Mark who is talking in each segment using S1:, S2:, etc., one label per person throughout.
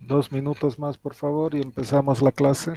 S1: 2 minutos más, por favor, y empezamos la clase.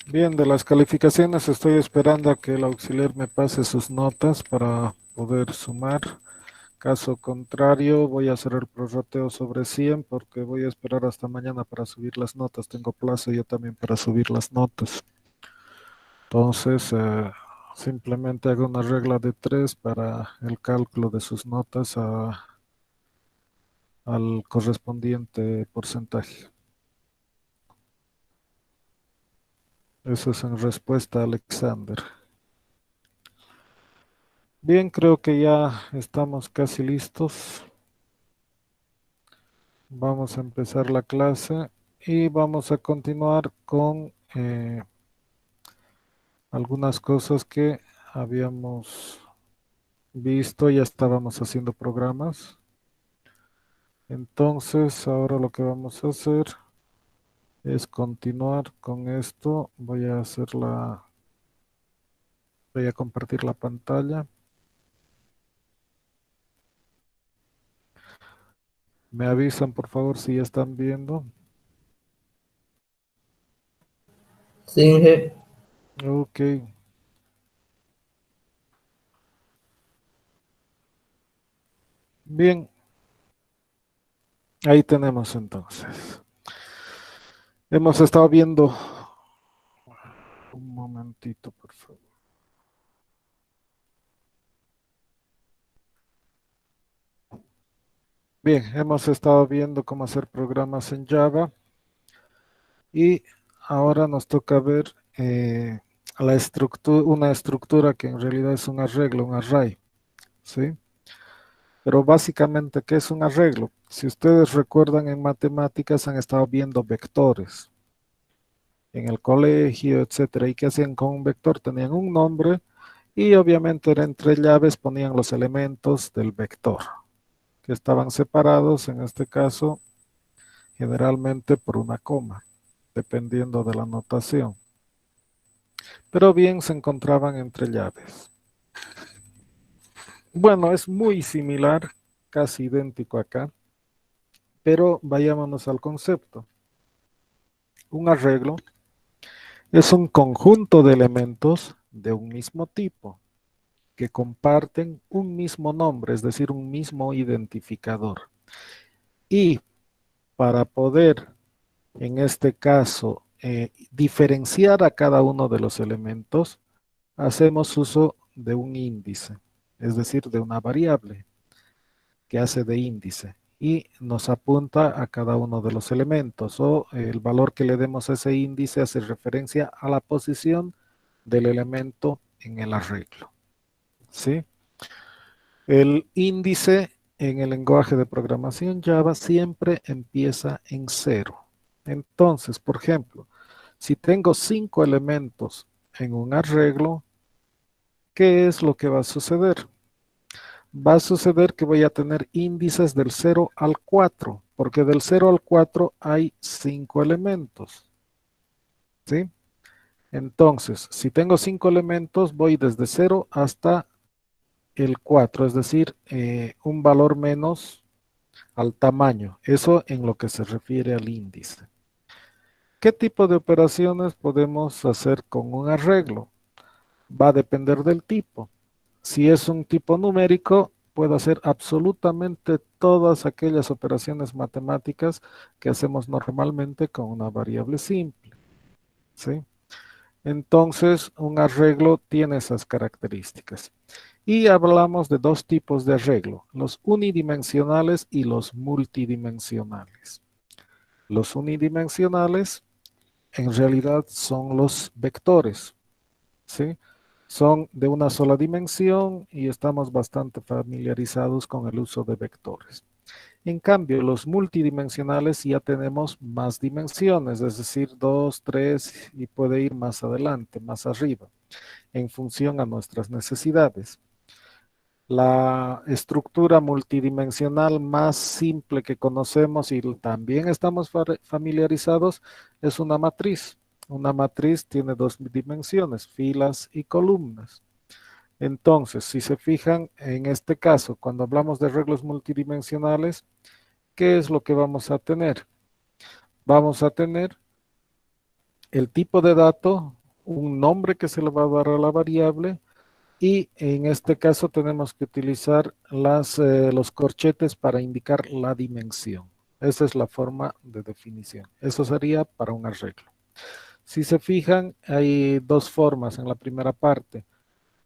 S1: Bien, de las calificaciones estoy esperando a que el auxiliar me pase sus notas para poder sumar. Caso contrario, voy a hacer el prorrateo sobre 100 porque voy a esperar hasta mañana para subir las notas. Tengo plazo yo también para subir las notas. Entonces, simplemente hago una regla de 3 para el cálculo de sus notas al correspondiente porcentaje. Eso es en respuesta a Alexander. Bien, creo que ya estamos casi listos. Vamos a empezar la clase y vamos a continuar con algunas cosas que habíamos visto, ya estábamos haciendo programas. Entonces, ahora lo que vamos a hacer es continuar con esto. Voy a compartir la pantalla. Me avisan, por favor, si ya están viendo.
S2: Sí, jefe.
S1: Ok, bien, ahí tenemos entonces. Hemos estado viendo, un momentito, por favor. Bien, hemos estado viendo cómo hacer programas en Java y ahora nos toca ver una estructura que en realidad es un arreglo, un array, ¿sí? Pero básicamente, ¿qué es un arreglo? Si ustedes recuerdan en matemáticas han estado viendo vectores en el colegio, etcétera, y qué hacían con un vector, tenían un nombre y obviamente entre llaves ponían los elementos del vector, que estaban separados, en este caso, generalmente por una coma, dependiendo de la notación. Pero bien se encontraban entre llaves. Bueno, es muy similar, casi idéntico acá, pero vayámonos al concepto. Un arreglo es un conjunto de elementos de un mismo tipo que comparten un mismo nombre, es decir, un mismo identificador. Y para poder, en este caso, diferenciar a cada uno de los elementos, hacemos uso de un índice, es decir, de una variable que hace de índice y nos apunta a cada uno de los elementos, o el valor que le demos a ese índice hace referencia a la posición del elemento en el arreglo. ¿Sí? El índice en el lenguaje de programación Java siempre empieza en 0. Entonces, por ejemplo, si tengo 5 elementos en un arreglo, ¿qué es lo que va a suceder? Va a suceder que voy a tener índices del 0 al 4, porque del 0 al 4 hay 5 elementos. ¿Sí? Entonces, si tengo 5 elementos, voy desde 0 hasta el 4, es decir, un valor menos al tamaño. Eso en lo que se refiere al índice. ¿Qué tipo de operaciones podemos hacer con un arreglo? Va a depender del tipo. Si es un tipo numérico, puedo hacer absolutamente todas aquellas operaciones matemáticas que hacemos normalmente con una variable simple. ¿Sí? Entonces, un arreglo tiene esas características. Y hablamos de dos tipos de arreglo, los unidimensionales y los multidimensionales. Los unidimensionales en realidad son los vectores, ¿sí? Son de una sola dimensión y estamos bastante familiarizados con el uso de vectores. En cambio, los multidimensionales ya tenemos más dimensiones, es decir, 2, 3 y puede ir más adelante, más arriba, en función a nuestras necesidades. La estructura multidimensional más simple que conocemos y también estamos familiarizados es una matriz. Una matriz tiene dos dimensiones, filas y columnas. Entonces, si se fijan, en este caso, cuando hablamos de arreglos multidimensionales, ¿qué es lo que vamos a tener? Vamos a tener el tipo de dato, un nombre que se le va a dar a la variable, y en este caso tenemos que utilizar los corchetes para indicar la dimensión. Esa es la forma de definición. Eso sería para un arreglo. Si se fijan, hay dos formas en la primera parte,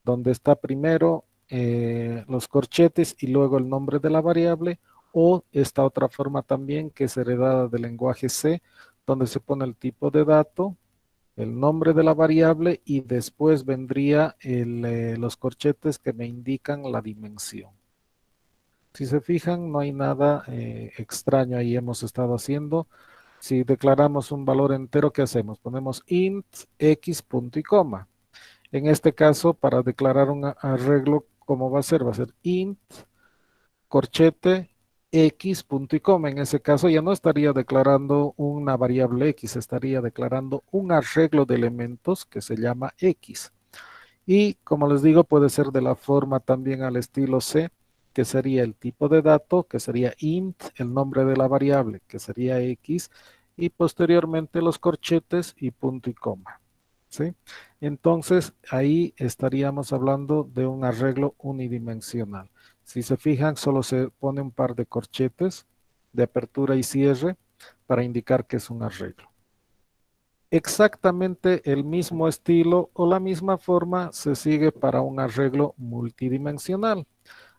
S1: donde está primero los corchetes y luego el nombre de la variable, o esta otra forma también que es heredada del lenguaje C, donde se pone el tipo de dato, el nombre de la variable y después vendría los corchetes que me indican la dimensión. Si se fijan, no hay nada extraño ahí hemos estado haciendo. Si declaramos un valor entero, ¿qué hacemos? Ponemos int x punto y coma. En este caso, para declarar un arreglo, ¿cómo va a ser? Va a ser int corchete x punto y coma. En ese caso ya no estaría declarando una variable x, estaría declarando un arreglo de elementos que se llama x. Y como les digo, puede ser de la forma también al estilo C, que sería el tipo de dato, que sería int, el nombre de la variable, que sería x, y posteriormente los corchetes y punto y coma. ¿Sí? Entonces, ahí estaríamos hablando de un arreglo unidimensional. Si se fijan, solo se pone un par de corchetes de apertura y cierre para indicar que es un arreglo. Exactamente el mismo estilo o la misma forma se sigue para un arreglo multidimensional.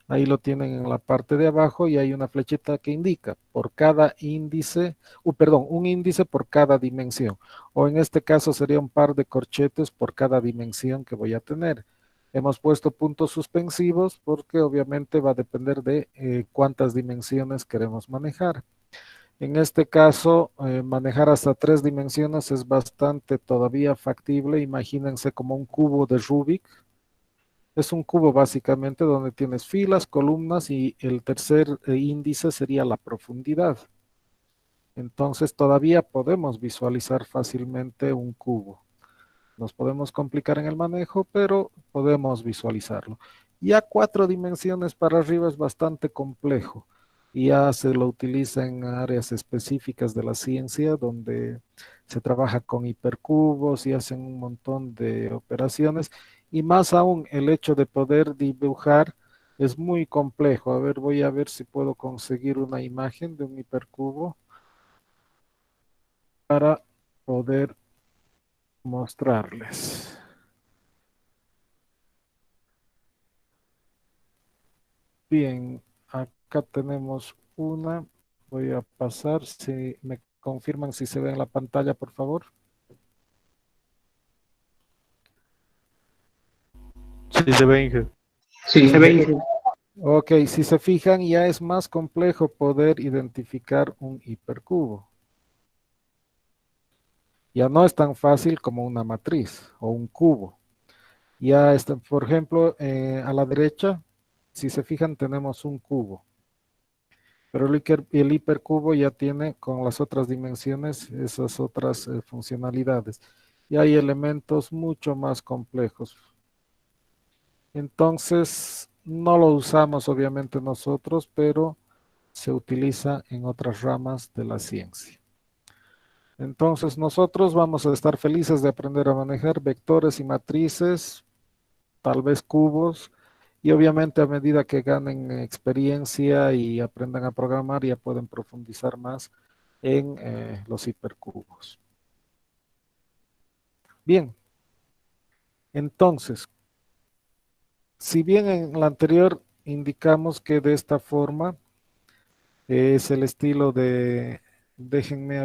S1: Ahí lo tienen en la parte de abajo y hay una flechita que indica por cada índice, perdón, un índice por cada dimensión. O en este caso sería un par de corchetes por cada dimensión que voy a tener. Hemos puesto puntos suspensivos porque obviamente va a depender de cuántas dimensiones queremos manejar. En este caso, manejar hasta 3 dimensiones es bastante todavía factible. Imagínense como un cubo de Rubik. Es un cubo básicamente donde tienes filas, columnas y el tercer índice sería la profundidad. Entonces todavía podemos visualizar fácilmente un cubo. Nos podemos complicar en el manejo, pero podemos visualizarlo. Ya 4 dimensiones para arriba es bastante complejo. Y ya se lo utiliza en áreas específicas de la ciencia, donde se trabaja con hipercubos y hacen un montón de operaciones. Y más aún, el hecho de poder dibujar es muy complejo. A ver, voy a ver si puedo conseguir una imagen de un hipercubo para poder mostrarles. Bien, acá tenemos una. Voy a pasar, si me confirman si se ve en la pantalla, por favor.
S3: Sí, se ve, Inge.
S2: Sí,
S3: Se ve, Inge.
S1: Ok, si se fijan, ya es más complejo poder identificar un hipercubo. Ya no es tan fácil como una matriz o un cubo. Ya está, por ejemplo, a la derecha, si se fijan, tenemos un cubo. Pero el hipercubo ya tiene con las otras dimensiones esas otras funcionalidades. Y hay elementos mucho más complejos. Entonces, no lo usamos obviamente nosotros, pero se utiliza en otras ramas de la ciencia. Entonces, nosotros vamos a estar felices de aprender a manejar vectores y matrices, tal vez cubos, y obviamente a medida que ganen experiencia y aprendan a programar, ya pueden profundizar más en los hipercubos. Bien, entonces, si bien en la anterior indicamos que de esta forma es el estilo de, déjenme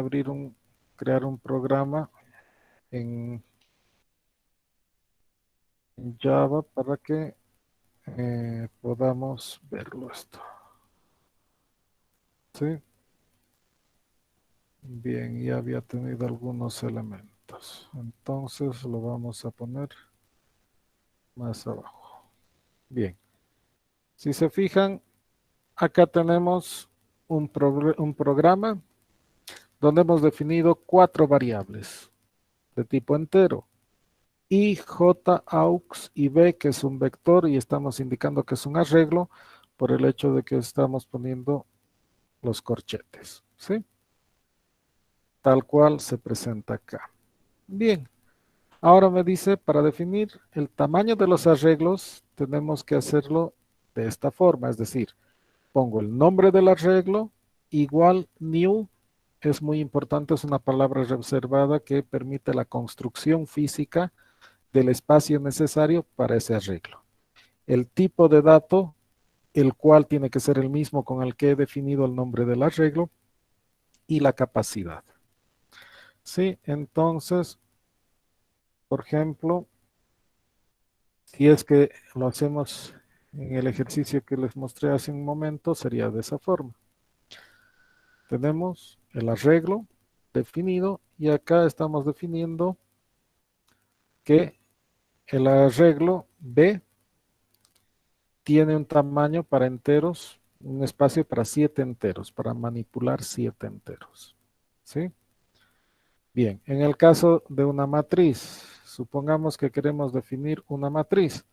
S1: crear un programa en Java para que podamos verlo esto. ¿Sí? Bien, ya había tenido algunos elementos. Entonces lo vamos a poner más abajo. Bien. Si se fijan, acá tenemos un programa donde hemos definido 4 variables de tipo entero. I, J, AUX y B, que es un vector, y estamos indicando que es un arreglo por el hecho de que estamos poniendo los corchetes. ¿Sí? Tal cual se presenta acá. Bien. Ahora me dice, para definir el tamaño de los arreglos, tenemos que hacerlo de esta forma, es decir, pongo el nombre del arreglo, igual new, es muy importante, es una palabra reservada que permite la construcción física del espacio necesario para ese arreglo. El tipo de dato, el cual tiene que ser el mismo con el que he definido el nombre del arreglo, y la capacidad. Sí, entonces, por ejemplo, si es que lo hacemos en el ejercicio que les mostré hace un momento, sería de esa forma. Tenemos el arreglo definido y acá estamos definiendo que el arreglo B tiene un tamaño para enteros, un espacio para 7 enteros, para manipular 7 enteros. ¿Sí? Bien, en el caso de una matriz, supongamos que queremos definir una matriz.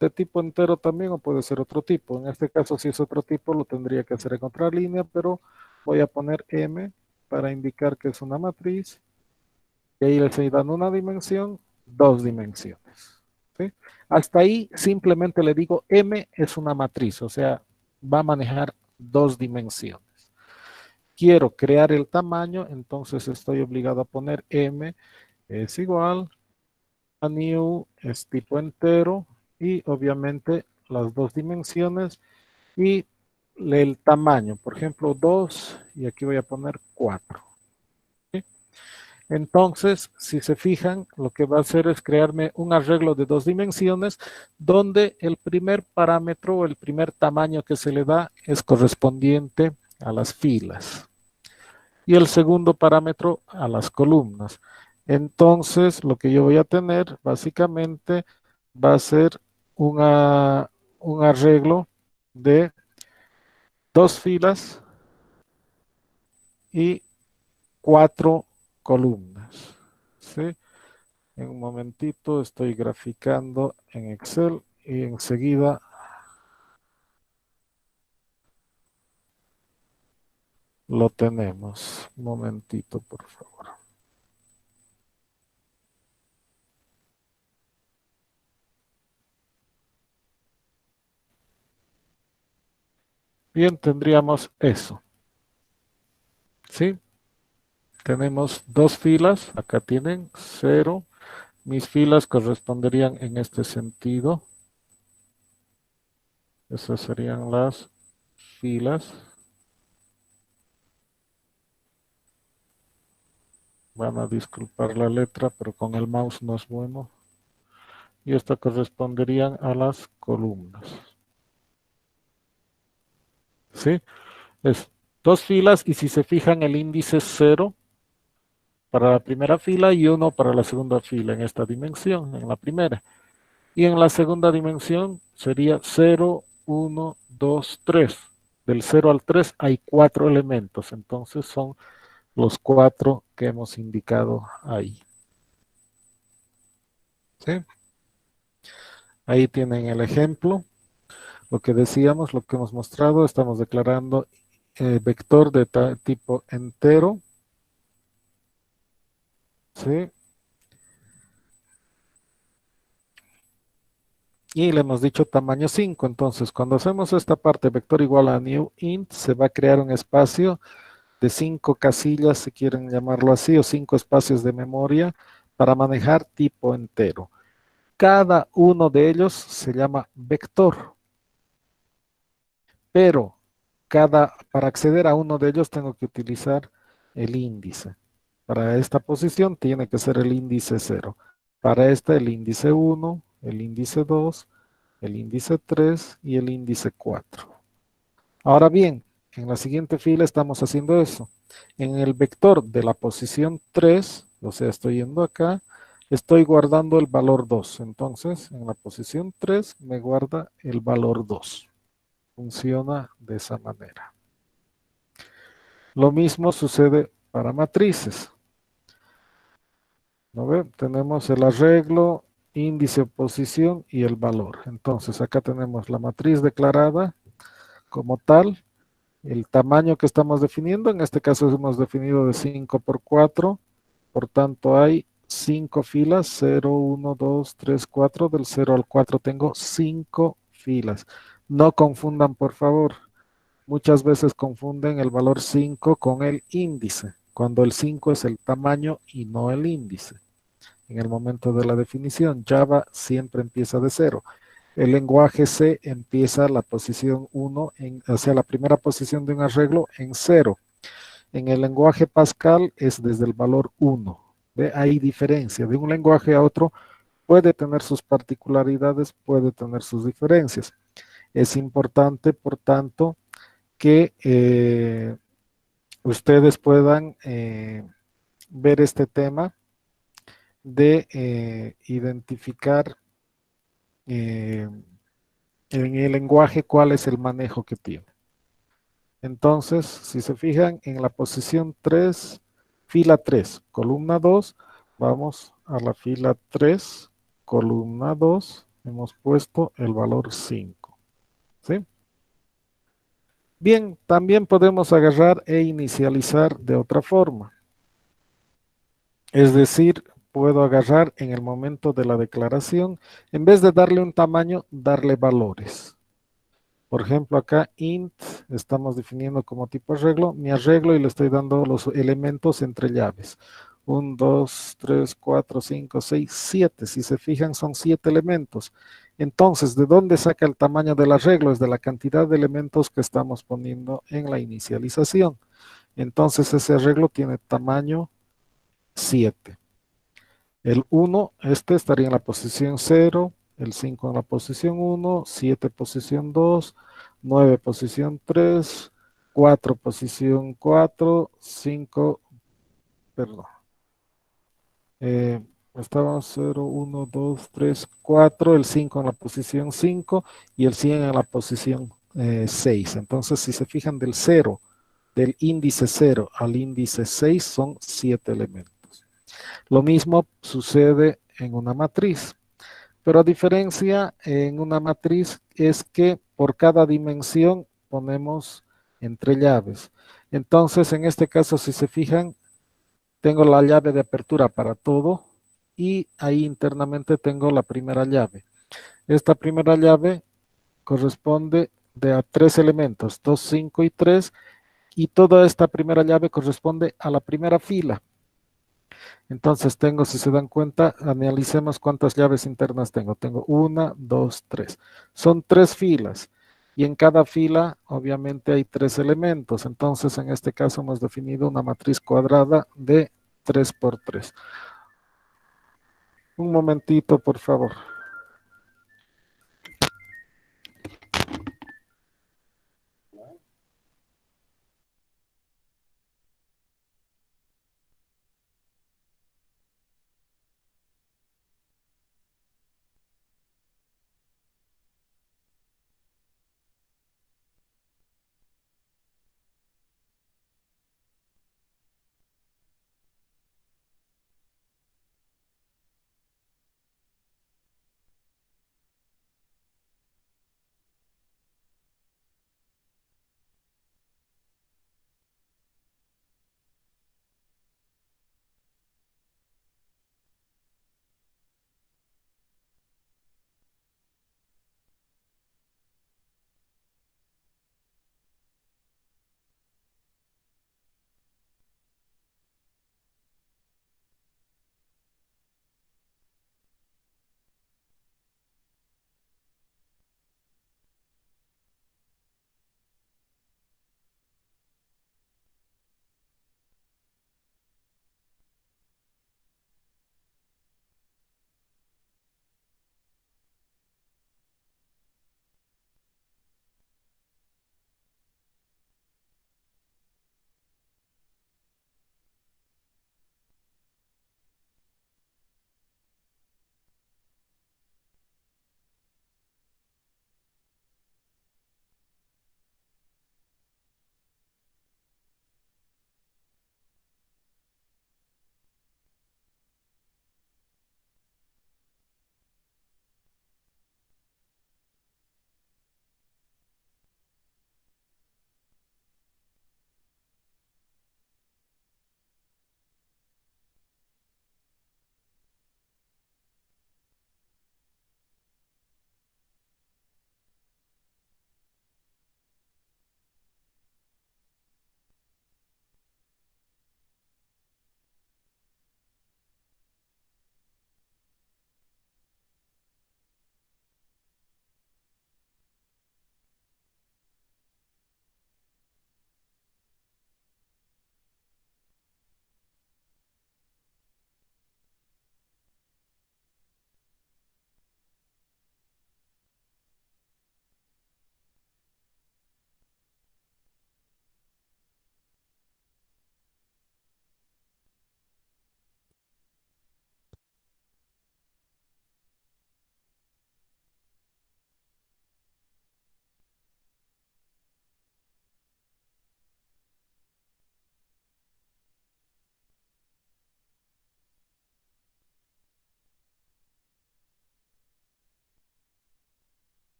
S1: De tipo entero también o puede ser otro tipo. En este caso, si es otro tipo, lo tendría que hacer en otra línea, pero voy a poner M para indicar que es una matriz. Y ahí le estoy dando una dimensión, 2 dimensiones. ¿Sí? Hasta ahí simplemente le digo M es una matriz, o sea, va a manejar 2 dimensiones. Quiero crear el tamaño, entonces estoy obligado a poner M es igual a new, es tipo entero, y obviamente las 2 dimensiones y el tamaño, por ejemplo 2 y aquí voy a poner 4. ¿Sí? Entonces, si se fijan, lo que va a hacer es crearme un arreglo de 2 dimensiones donde el primer parámetro o el primer tamaño que se le da es correspondiente a las filas y el segundo parámetro a las columnas. Entonces, lo que yo voy a tener básicamente va a ser un arreglo de 2 filas y 4 columnas. ¿Sí? En un momentito estoy graficando en Excel y enseguida lo tenemos. Un momentito, por favor. Bien, tendríamos eso. ¿Sí? Tenemos dos filas, acá tienen 0. Mis filas corresponderían en este sentido. Esas serían las filas. Van a disculpar la letra, pero con el mouse no es bueno. Y esto corresponderían a las columnas. ¿Sí? Es dos filas y si se fijan el índice es 0 para la primera fila y 1 para la segunda fila en esta dimensión, en la primera. Y en la segunda dimensión sería 0, 1, 2, 3. Del 0 al 3 hay 4 elementos, entonces son los 4 que hemos indicado ahí. ¿Sí? Ahí tienen el ejemplo. Lo que decíamos, lo que hemos mostrado, estamos declarando vector de tipo entero. ¿Sí? Y le hemos dicho tamaño 5. Entonces, cuando hacemos esta parte vector igual a new int, se va a crear un espacio de 5 casillas, si quieren llamarlo así, o 5 espacios de memoria para manejar tipo entero. Cada uno de ellos se llama vector, pero para acceder a uno de ellos tengo que utilizar el índice. Para esta posición tiene que ser el índice 0. Para esta el índice 1, el índice 2, el índice 3 y el índice 4. Ahora bien, en la siguiente fila estamos haciendo eso. En el vector de la posición 3, o sea, estoy yendo acá, estoy guardando el valor 2. Entonces, en la posición 3 me guarda el valor 2. Funciona de esa manera. Lo mismo sucede para matrices. ¿No ve? Tenemos el arreglo, índice, posición y el valor. Entonces, acá tenemos la matriz declarada como tal. El tamaño que estamos definiendo, en este caso hemos definido de 5 por 4, por tanto hay 5 filas, 0, 1, 2, 3, 4, del 0 al 4 tengo 5 filas. No confundan, por favor, muchas veces confunden el valor 5 con el índice, cuando el 5 es el tamaño y no el índice. En el momento de la definición, Java siempre empieza de 0. El lenguaje C empieza la posición 1, o sea, la primera posición de un arreglo en 0. En el lenguaje Pascal es desde el valor 1. ¿Ve? Hay diferencia. De un lenguaje a otro puede tener sus particularidades, puede tener sus diferencias. Es importante, por tanto, que ustedes puedan ver este tema de identificar en el lenguaje cuál es el manejo que tiene. Entonces, si se fijan en la posición 3, fila 3, columna 2, vamos a la fila 3, columna 2, hemos puesto el valor 5. ¿Sí? Bien, también podemos agarrar e inicializar de otra forma. Es decir, puedo agarrar en el momento de la declaración, en vez de darle un tamaño, darle valores. Por ejemplo, acá int, estamos definiendo como tipo arreglo, mi arreglo y le estoy dando los elementos entre llaves. 1, 2, 3, 4, 5, 6, 7. Si se fijan, son 7 elementos. Entonces, ¿de dónde saca el tamaño del arreglo? Es de la cantidad de elementos que estamos poniendo en la inicialización. Entonces, ese arreglo tiene tamaño 7. El 1, este estaría en la posición 0, el 5 en la posición 1, 7 posición 2, 9 posición 3, 4 posición 4, 5, perdón. Estábamos 0, 1, 2, 3, 4, el 5 en la posición 5 y el 100 en la posición 6. Entonces, si se fijan del 0, del índice 0 al índice 6 son 7 elementos. Lo mismo sucede en una matriz, pero a diferencia en una matriz es que por cada dimensión ponemos entre llaves. Entonces, en este caso, si se fijan, tengo la llave de apertura para todo y ahí internamente tengo la primera llave. Esta primera llave corresponde de a 3 elementos, 2, 5 y 3, y toda esta primera llave corresponde a la primera fila. Entonces tengo, si se dan cuenta, analicemos cuántas llaves internas tengo. Tengo 1, 2, 3. Son 3 filas. Y en cada fila, obviamente, hay 3 elementos. Entonces, en este caso, hemos definido una matriz cuadrada de 3 por 3. Un momentito, por favor.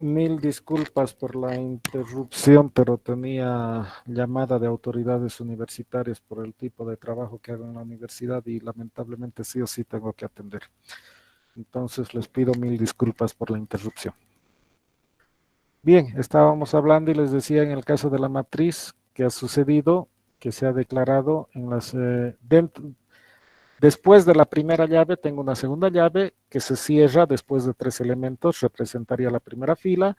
S1: Mil disculpas por la interrupción, pero tenía llamada de autoridades universitarias por el tipo de trabajo que hago en la universidad y lamentablemente sí o sí tengo que atender. Entonces les pido mil disculpas por la interrupción. Bien, estábamos hablando y les decía en el caso de la matriz que ha sucedido, que se ha declarado en las, dentro Después de la primera llave tengo una segunda llave que se cierra después de 3 elementos, representaría la primera fila,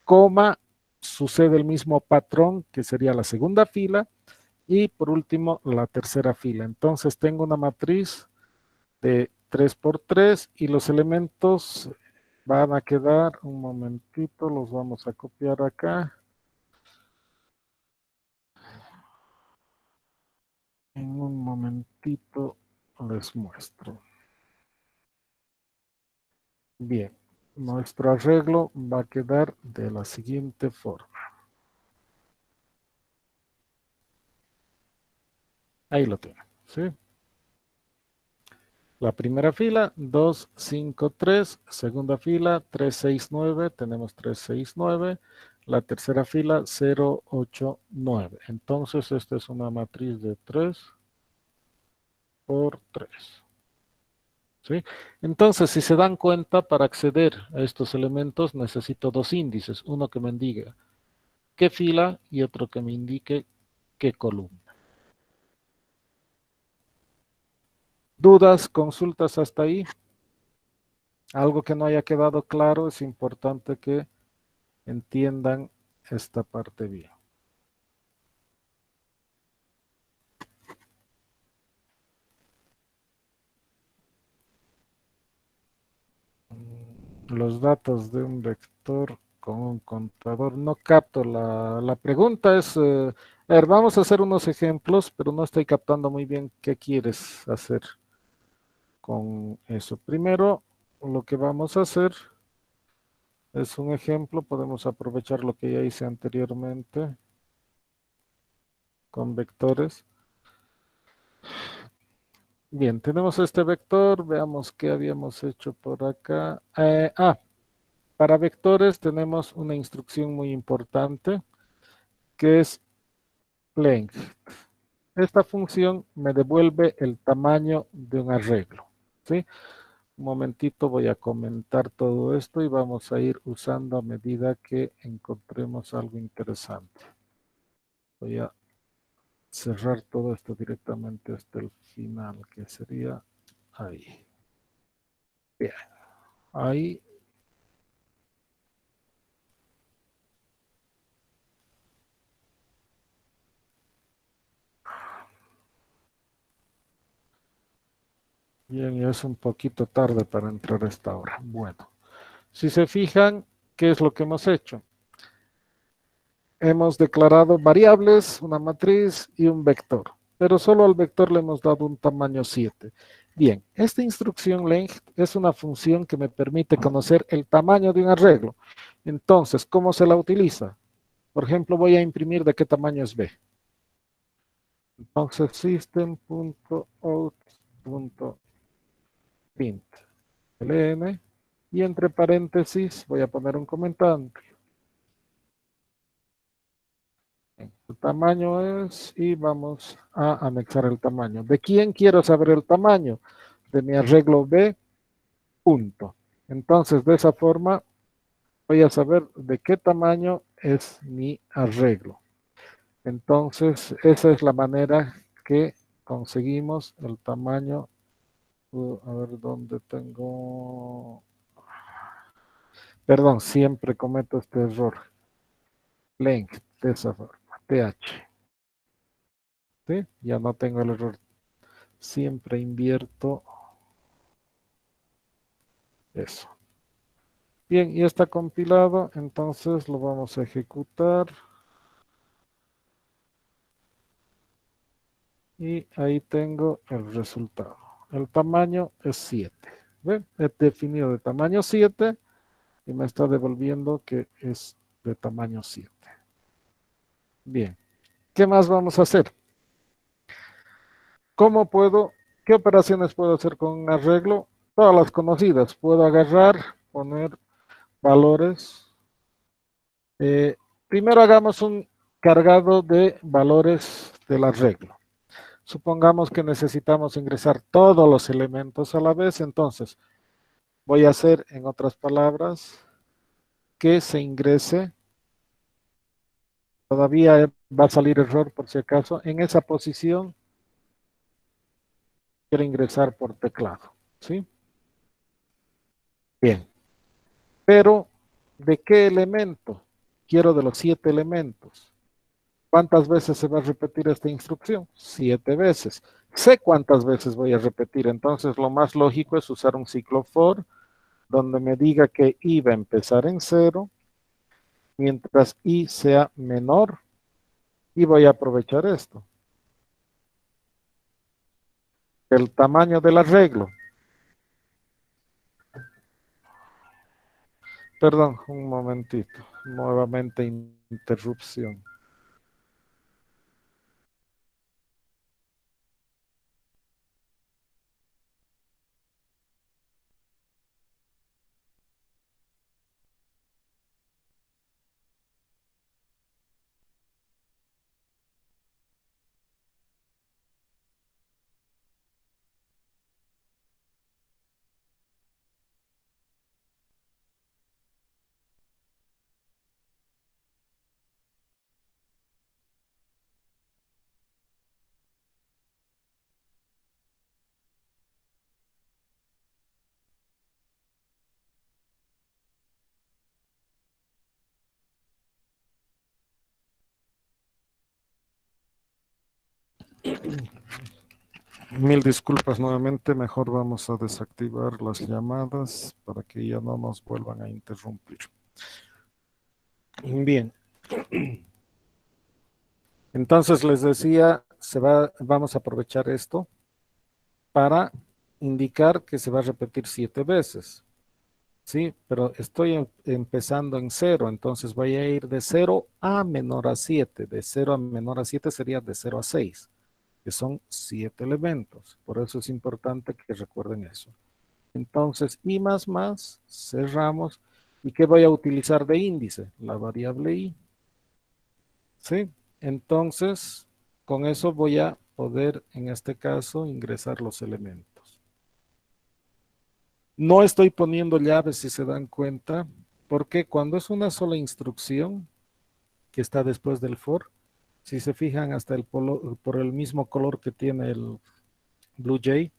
S1: coma, sucede el mismo patrón que sería la segunda fila, y por último la tercera fila. Entonces tengo una matriz de 3 por 3 y los elementos van a quedar, un momentito, los vamos a copiar acá. En un momentito les muestro. Bien, nuestro arreglo va a quedar de la siguiente forma. Ahí lo tienen, ¿sí? La primera fila, 2, 5, 3. Segunda fila, 3, 6, 9. Tenemos 3, 6, 9. La tercera fila, 0, 8, 9. Entonces, esta es una matriz de 3 por 3. ¿Sí? Entonces, si se dan cuenta, para acceder a estos elementos necesito dos índices. Uno que me indique qué fila y otro que me indique qué columna. ¿Dudas, consultas hasta ahí? Algo que no haya quedado claro, es importante que entiendan esta parte bien. Los datos de un vector con un contador. No capto la pregunta. Es, a ver, vamos a hacer unos ejemplos, pero no estoy captando muy bien qué quieres hacer con eso. Primero, lo que vamos a hacer es un ejemplo. Podemos aprovechar lo que ya hice anteriormente con vectores. Bien, tenemos este vector. Veamos qué habíamos hecho por acá. Para vectores tenemos una instrucción muy importante que es length. Esta función me devuelve el tamaño de un arreglo, ¿sí? Un momentito, voy a comentar todo esto y vamos a ir usando a medida que encontremos algo interesante. Voy a cerrar todo esto directamente hasta el final, que sería ahí. Bien, ahí. Bien, ya es un poquito tarde para entrar a esta hora. Bueno, si se fijan, ¿qué es lo que hemos hecho? Hemos declarado variables, una matriz y un vector, pero solo al vector le hemos dado un tamaño 7. Bien, esta instrucción length es una función que me permite conocer el tamaño de un arreglo. Entonces, ¿cómo se la utiliza? Por ejemplo, voy a imprimir de qué tamaño es B. Entonces, system.out.print ln, y entre paréntesis voy a poner un comentario. El tamaño es, y vamos a anexar el tamaño. ¿De quién quiero saber el tamaño? De mi arreglo B, punto. Entonces, de esa forma, voy a saber de qué tamaño es mi arreglo. Entonces, esa es la manera que conseguimos el tamaño. A ver dónde tengo. Perdón, siempre cometo este error. Length, de esa forma, TH. ¿Sí? Ya no tengo el error. Siempre invierto eso. Bien, ya está compilado, entonces lo vamos a ejecutar. Y ahí tengo el resultado. El tamaño es 7. ¿Ven? He definido de tamaño 7 y me está devolviendo que es de tamaño 7. Bien, ¿qué más vamos a hacer? ¿Qué operaciones puedo hacer con un arreglo? Todas las conocidas. Puedo agarrar, poner valores. Primero hagamos un cargado de valores del arreglo. Supongamos que necesitamos ingresar todos los elementos a la vez, entonces voy a hacer, en otras palabras, que se ingrese, todavía va a salir error por si acaso, en esa posición quiero ingresar por teclado, ¿sí? Bien. Pero, ¿de qué elemento? Quiero de los 7 elementos. ¿Cuántas veces se va a repetir esta instrucción? 7 veces. Sé cuántas veces voy a repetir, entonces lo más lógico es usar un ciclo for donde me diga que i va a empezar en 0, mientras i sea menor, y voy a aprovechar esto. El tamaño del arreglo. Perdón, un momentito. Nuevamente interrupción. Mil disculpas nuevamente, mejor vamos a desactivar las llamadas para que ya no nos vuelvan a interrumpir. Bien. Entonces les decía, vamos a aprovechar esto para indicar que se va a repetir 7 veces. Sí, pero estoy empezando en 0, entonces voy a ir de 0 a menor a 7. De 0 a menor a 7 sería de 0 a 6, que son 7 elementos. Por eso es importante que recuerden eso. Entonces, i más, cerramos. ¿Y qué voy a utilizar de índice? La variable i. ¿Sí? Entonces, con eso voy a poder, en este caso, ingresar los elementos. No estoy poniendo llaves, si se dan cuenta, porque cuando es una sola instrucción que está después del for, si se fijan hasta por el mismo color que tiene el BlueJ,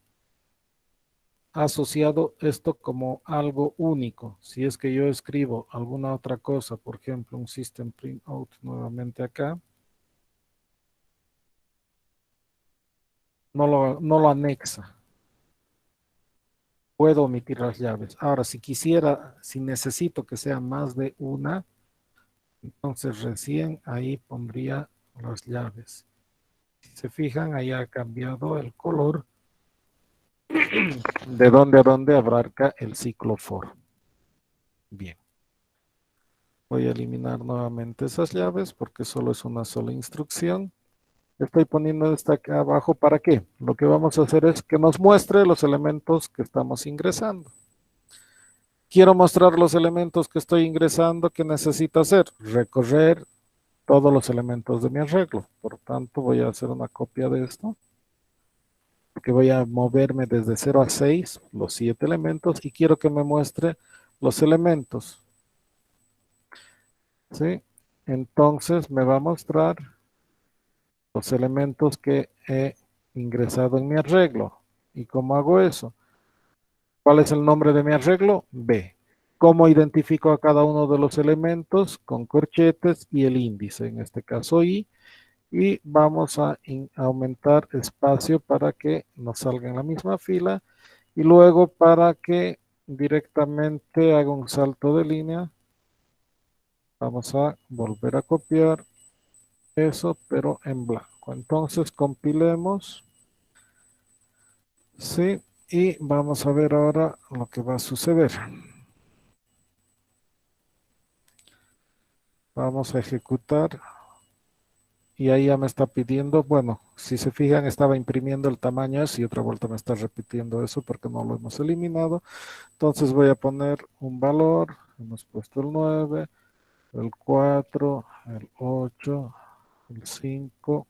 S1: ha asociado esto como algo único. Si es que yo escribo alguna otra cosa, por ejemplo, un system print out nuevamente acá, no lo anexa. Puedo omitir las llaves. Ahora, si quisiera, si necesito que sea más de una, entonces recién ahí pondría las llaves. Si se fijan, ahí ha cambiado el color de donde a donde abarca el ciclo for. Bien. Voy a eliminar nuevamente esas llaves porque solo es una sola instrucción. Estoy poniendo esta acá abajo, ¿para qué? Lo que vamos a hacer es que nos muestre los elementos que estamos ingresando. Quiero mostrar los elementos que estoy ingresando. ¿Qué necesito hacer? Recorrer todos los elementos de mi arreglo. Por tanto, voy a hacer una copia de esto. Que voy a moverme desde 0 a 6, los 7 elementos, y quiero que me muestre los elementos. ¿Sí? Entonces me va a mostrar los elementos que he ingresado en mi arreglo. ¿Y cómo hago eso? ¿Cuál es el nombre de mi arreglo? B. ¿Cómo identifico a cada uno de los elementos? Con corchetes y el índice, en este caso I. Y vamos a aumentar espacio para que nos salga en la misma fila. Y luego para que directamente haga un salto de línea, vamos a volver a copiar eso, pero en blanco. Entonces compilemos. Sí, y vamos a ver ahora lo que va a suceder. Vamos a ejecutar. Y ahí ya me está pidiendo, bueno, si se fijan, estaba imprimiendo el tamaño ese y otra vuelta me está repitiendo eso porque no lo hemos eliminado. Entonces voy a poner un valor, hemos puesto el 9, el 4, el 8, el 5,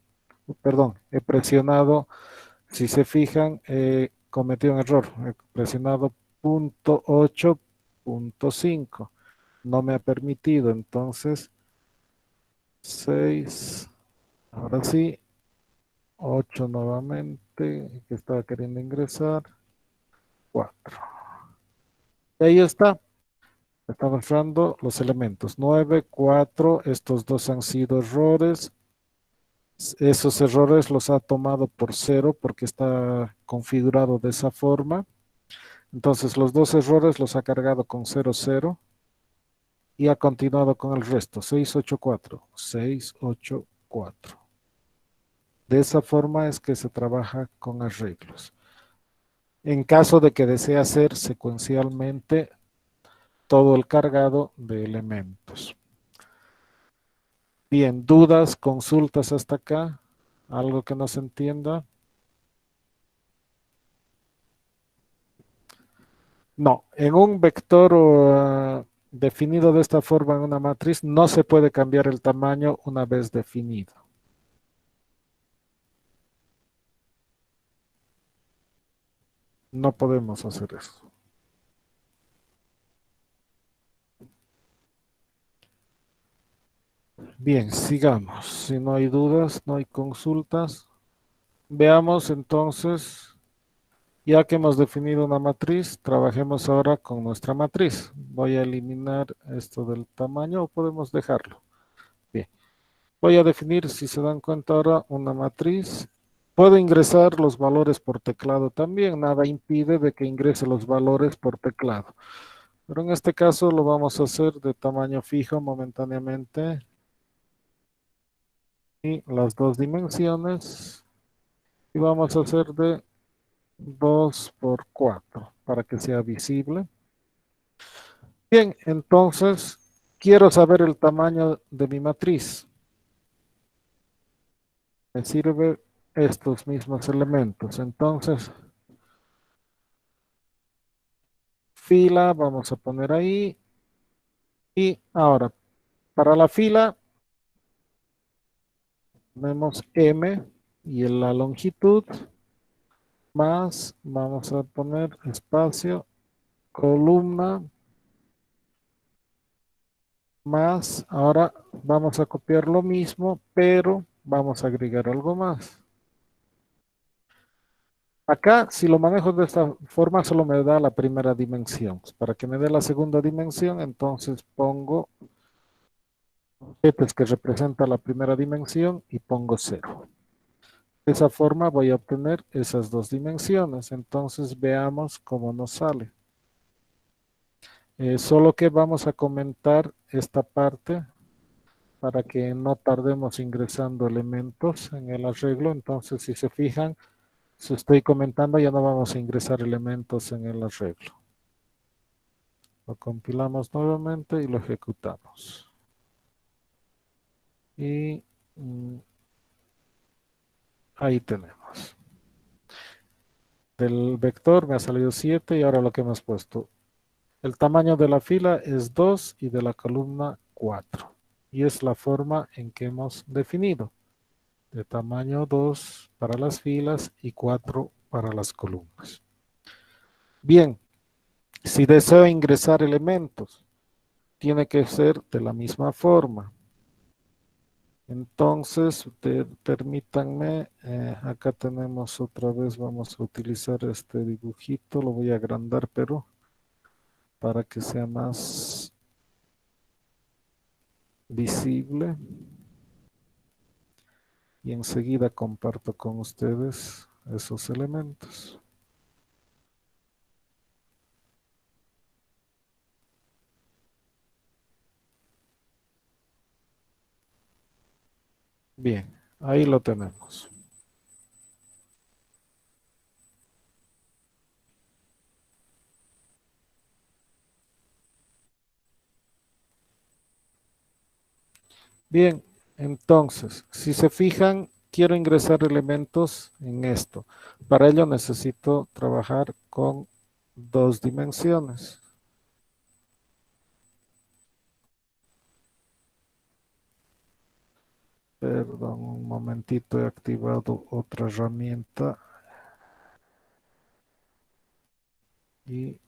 S1: perdón, he presionado, si se fijan, cometí un error, he presionado punto 8.5, no me ha permitido, entonces 6, ahora sí, 8 nuevamente, que estaba queriendo ingresar, 4. Y ahí está. Está mostrando los elementos 9, 4. Estos dos han sido errores. Esos errores los ha tomado por cero porque está configurado de esa forma. Entonces los dos errores los ha cargado con 0, 0 y ha continuado con el resto. 6, 8, 4. 6, 8, 4. De esa forma es que se trabaja con arreglos. En caso de que desee hacer secuencialmente todo el cargado de elementos. Bien, dudas, consultas hasta acá, algo que no se entienda. No, en un vector definido de esta forma en una matriz no se puede cambiar el tamaño una vez definido. No podemos hacer eso. Bien, sigamos. Si no hay dudas, no hay consultas. Veamos entonces, ya que hemos definido una matriz, trabajemos ahora con nuestra matriz. Voy a eliminar esto del tamaño o podemos dejarlo. Bien, voy a definir, si se dan cuenta ahora, una matriz. Puedo ingresar los valores por teclado también, nada impide de que ingrese los valores por teclado. Pero en este caso lo vamos a hacer de tamaño fijo momentáneamente. Y las dos dimensiones. Y vamos a hacer de 2 por 4 para que sea visible. Bien, entonces quiero saber el tamaño de mi matriz. Me sirve estos mismos elementos. Entonces, fila, vamos a poner ahí. Y ahora, para la fila, tenemos M y la longitud, más, vamos a poner espacio, columna, más, ahora vamos a copiar lo mismo, pero vamos a agregar algo más. Acá, si lo manejo de esta forma, solo me da la primera dimensión. Para que me dé la segunda dimensión, entonces pongo que representa la primera dimensión y pongo 0. De esa forma voy a obtener esas dos dimensiones. Entonces veamos cómo nos sale. Solo que vamos a comentar esta parte para que no tardemos ingresando elementos en el arreglo. Entonces, si se fijan, si estoy comentando, ya no vamos a ingresar elementos en el arreglo. Lo compilamos nuevamente y lo ejecutamos. Y ahí tenemos. Del vector me ha salido 7 y ahora lo que hemos puesto. El tamaño de la fila es 2 y de la columna 4. Y es la forma en que hemos definido. De tamaño 2 para las filas y 4 para las columnas. Bien, si deseo ingresar elementos, tiene que ser de la misma forma. Entonces, permítanme, acá tenemos otra vez, vamos a utilizar este dibujito, lo voy a agrandar, pero para que sea más visible. Y enseguida comparto con ustedes esos elementos. Bien, ahí lo tenemos. Bien, entonces, si se fijan, quiero ingresar elementos en esto. Para ello necesito trabajar con dos dimensiones. Perdón, un momentito, he activado otra herramienta. Y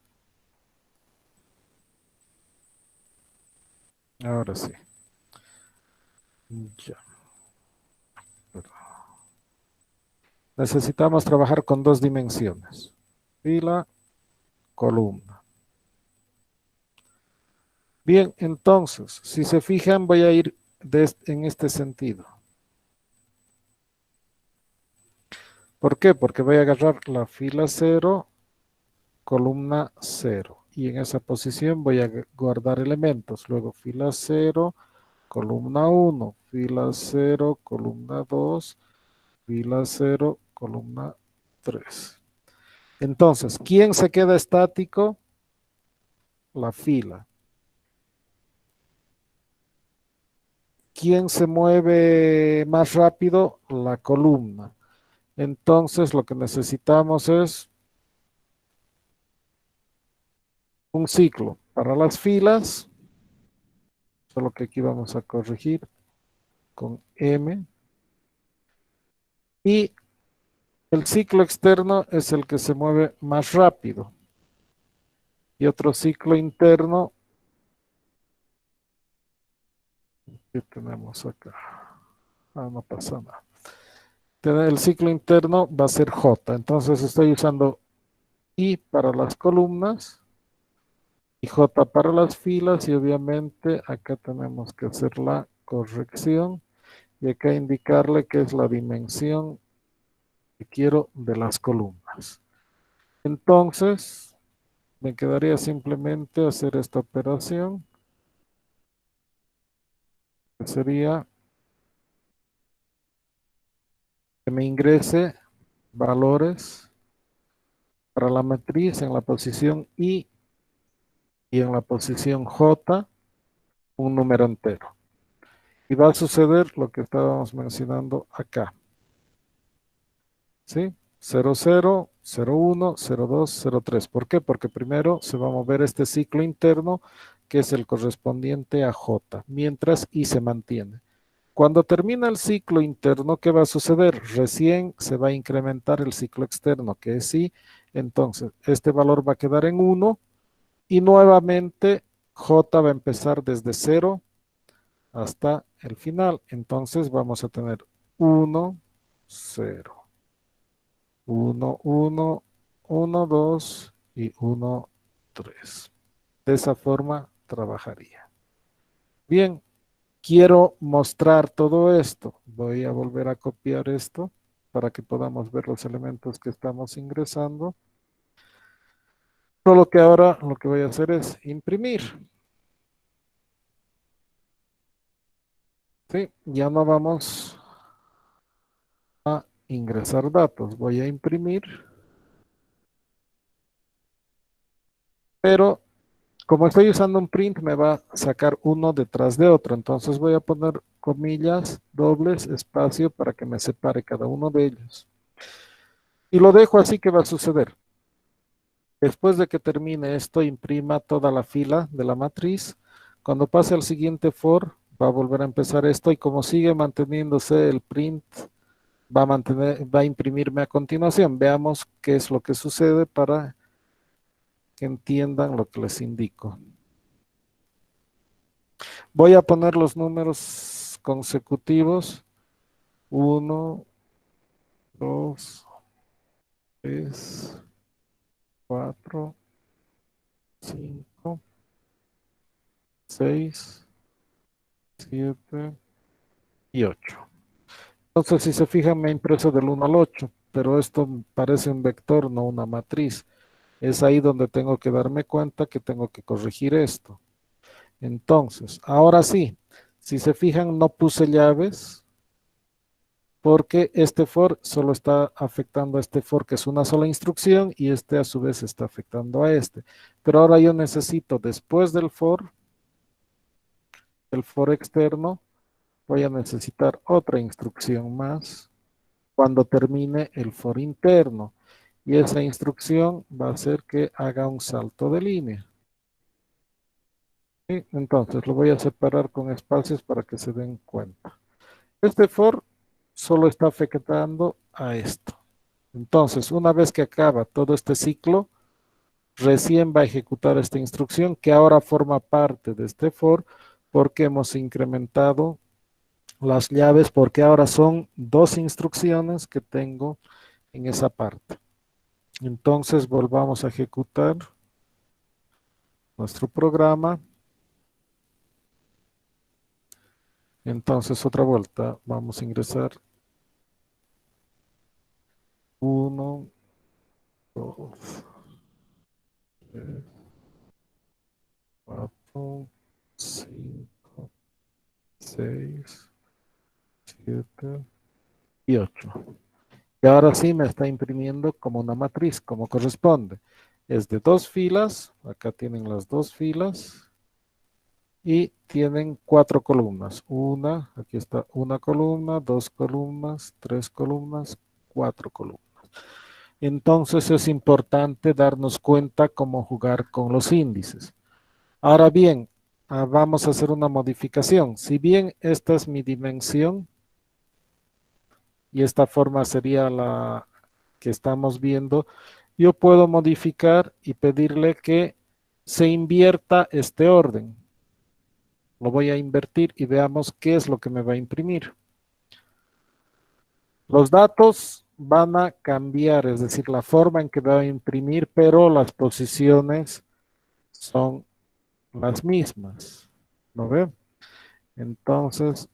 S1: ahora sí. Ya. Perdón. necesitamos trabajar con dos dimensiones. Fila, columna. Bien, entonces, si se fijan, voy a ir en este sentido. ¿Por qué? Porque voy a agarrar la fila 0, columna 0. Y en esa posición voy a guardar elementos. Luego fila 0, columna 1, fila 0, columna 2, fila 0, columna 3. Entonces, ¿quién se queda estático? La fila. ¿Quién se mueve más rápido? La columna. Entonces, lo que necesitamos es un ciclo para las filas, solo que aquí vamos a corregir con M. Y el ciclo externo es el que se mueve más rápido. Y otro ciclo interno, ¿qué tenemos acá? No pasa nada. El ciclo interno va a ser J. Entonces estoy usando I para las columnas y J para las filas, y obviamente acá tenemos que hacer la corrección y acá indicarle que es la dimensión que quiero de las columnas. Entonces, me quedaría simplemente hacer esta operación, que sería que me ingrese valores para la matriz en la posición I y en la posición J, un número entero. Y va a suceder lo que estábamos mencionando acá. ¿Sí? 0, 0, 0, 1, 0, 2, 0, 3. ¿Por qué? Porque primero se va a mover este ciclo interno, que es el correspondiente a J, mientras I se mantiene. Cuando termina el ciclo interno, ¿qué va a suceder? Recién se va a incrementar el ciclo externo, que es I. Entonces, este valor va a quedar en 1 y nuevamente J va a empezar desde 0 hasta el final. Entonces, vamos a tener 1, 0. 1, 1, 1, 2 y 1, 3. De esa forma trabajaría. Bien, quiero mostrar todo esto. Voy a volver a copiar esto para que podamos ver los elementos que estamos ingresando. Solo que ahora lo que voy a hacer es imprimir. Sí, ya no vamos a ingresar datos. Voy a imprimir. Pero como estoy usando un print, me va a sacar uno detrás de otro. Entonces voy a poner comillas, dobles, espacio, para que me separe cada uno de ellos. Y lo dejo así. que va a suceder. Después de que termine esto, imprima toda la fila de la matriz. Cuando pase al siguiente for, va a volver a empezar esto, y como sigue manteniéndose el print, va a imprimirme a continuación. Veamos qué es lo que sucede para que entiendan lo que les indico. Voy a poner los números consecutivos. 1, 2, 3, 4, 5, 6, 7 y 8. Entonces, si se fijan, me he impreso del 1 al 8, pero esto parece un vector, no una matriz. Es ahí donde tengo que darme cuenta que tengo que corregir esto. Entonces, ahora sí, si se fijan, no puse llaves, porque este for solo está afectando a este for, que es una sola instrucción, y este a su vez está afectando a este. Pero ahora yo necesito, después del for, el for externo, voy a necesitar otra instrucción más cuando termine el for interno. Y esa instrucción va a hacer que haga un salto de línea. ¿Sí? Entonces lo voy a separar con espacios para que se den cuenta. Este for solo está afectando a esto. Entonces, una vez que acaba todo este ciclo, recién va a ejecutar esta instrucción, que ahora forma parte de este for, porque hemos incrementado las llaves, porque ahora son dos instrucciones que tengo en esa parte. Entonces volvamos a ejecutar nuestro programa. Entonces otra vuelta, vamos a ingresar 1, 2, 3, 4, 5, 6, 7 y 8. Y ahora sí me está imprimiendo como una matriz, como corresponde. Es de 2 filas, acá tienen las 2 filas, y tienen 4 columnas. Aquí está una columna, 2 columnas, 3 columnas, 4 columnas. Entonces es importante darnos cuenta cómo jugar con los índices. Ahora bien, vamos a hacer una modificación. Si bien esta es mi dimensión, y esta forma sería la que estamos viendo, yo puedo modificar y pedirle que se invierta este orden. Lo voy a invertir y veamos qué es lo que me va a imprimir. Los datos van a cambiar, es decir, la forma en que va a imprimir, pero las posiciones son las mismas. ¿No ven? Entonces,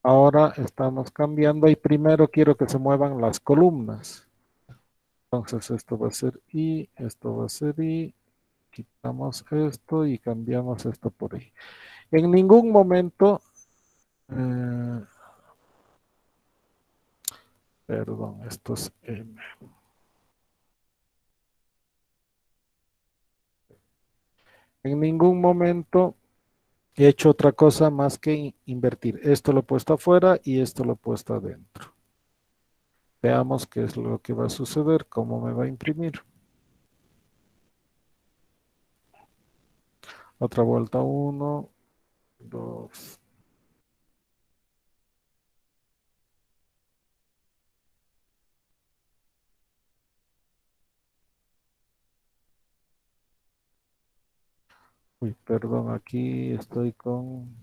S1: ahora estamos cambiando y primero quiero que se muevan las columnas. Entonces esto va a ser I, esto va a ser I, quitamos esto y cambiamos esto por I. En ningún momento, perdón, esto es M. En ningún momento he hecho otra cosa más que invertir. Esto lo he puesto afuera y esto lo he puesto adentro. Veamos qué es lo que va a suceder, cómo me va a imprimir. Otra vuelta, 1, 2. Uy, perdón, aquí estoy con...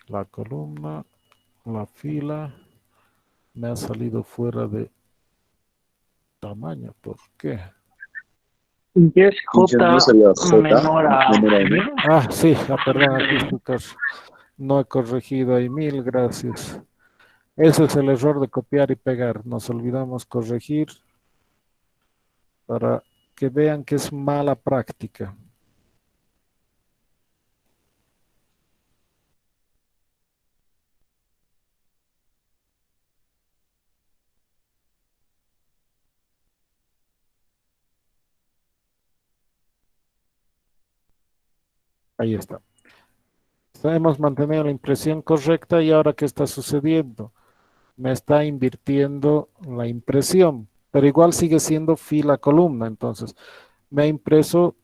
S1: la columna, la fila, me ha salido fuera de tamaño. ¿Por qué?
S3: ¿Y es J
S4: sería J
S3: menor a
S4: menor a
S3: 1000?
S1: Sí, perdón, aquí está. No he corregido ahí, mil gracias. Ese es el error de copiar y pegar. Nos olvidamos corregir para que vean que es mala práctica. Ahí está. Hemos mantenido la impresión correcta y ahora ¿qué está sucediendo? Me está invirtiendo la impresión, pero igual sigue siendo fila columna. Entonces, me ha impreso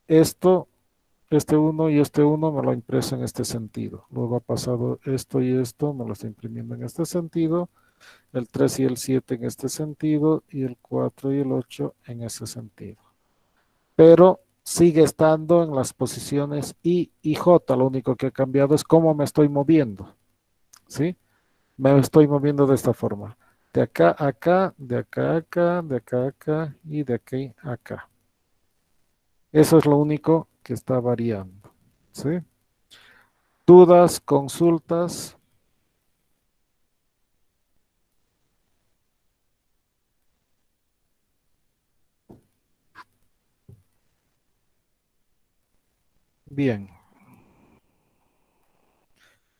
S1: esto, este 1 y este 1 me lo ha impreso en este sentido. Luego ha pasado esto y esto, me lo está imprimiendo en este sentido. El 3 y el 7 en este sentido y el 4 y el 8 en ese sentido. Pero sigue estando en las posiciones I y J. Lo único que ha cambiado es cómo me estoy moviendo. ¿Sí? Me estoy moviendo de esta forma. De acá a acá, de acá a acá, de acá a acá y de aquí a acá. Eso es lo único que está variando. ¿Sí? ¿Dudas, consultas? Bien.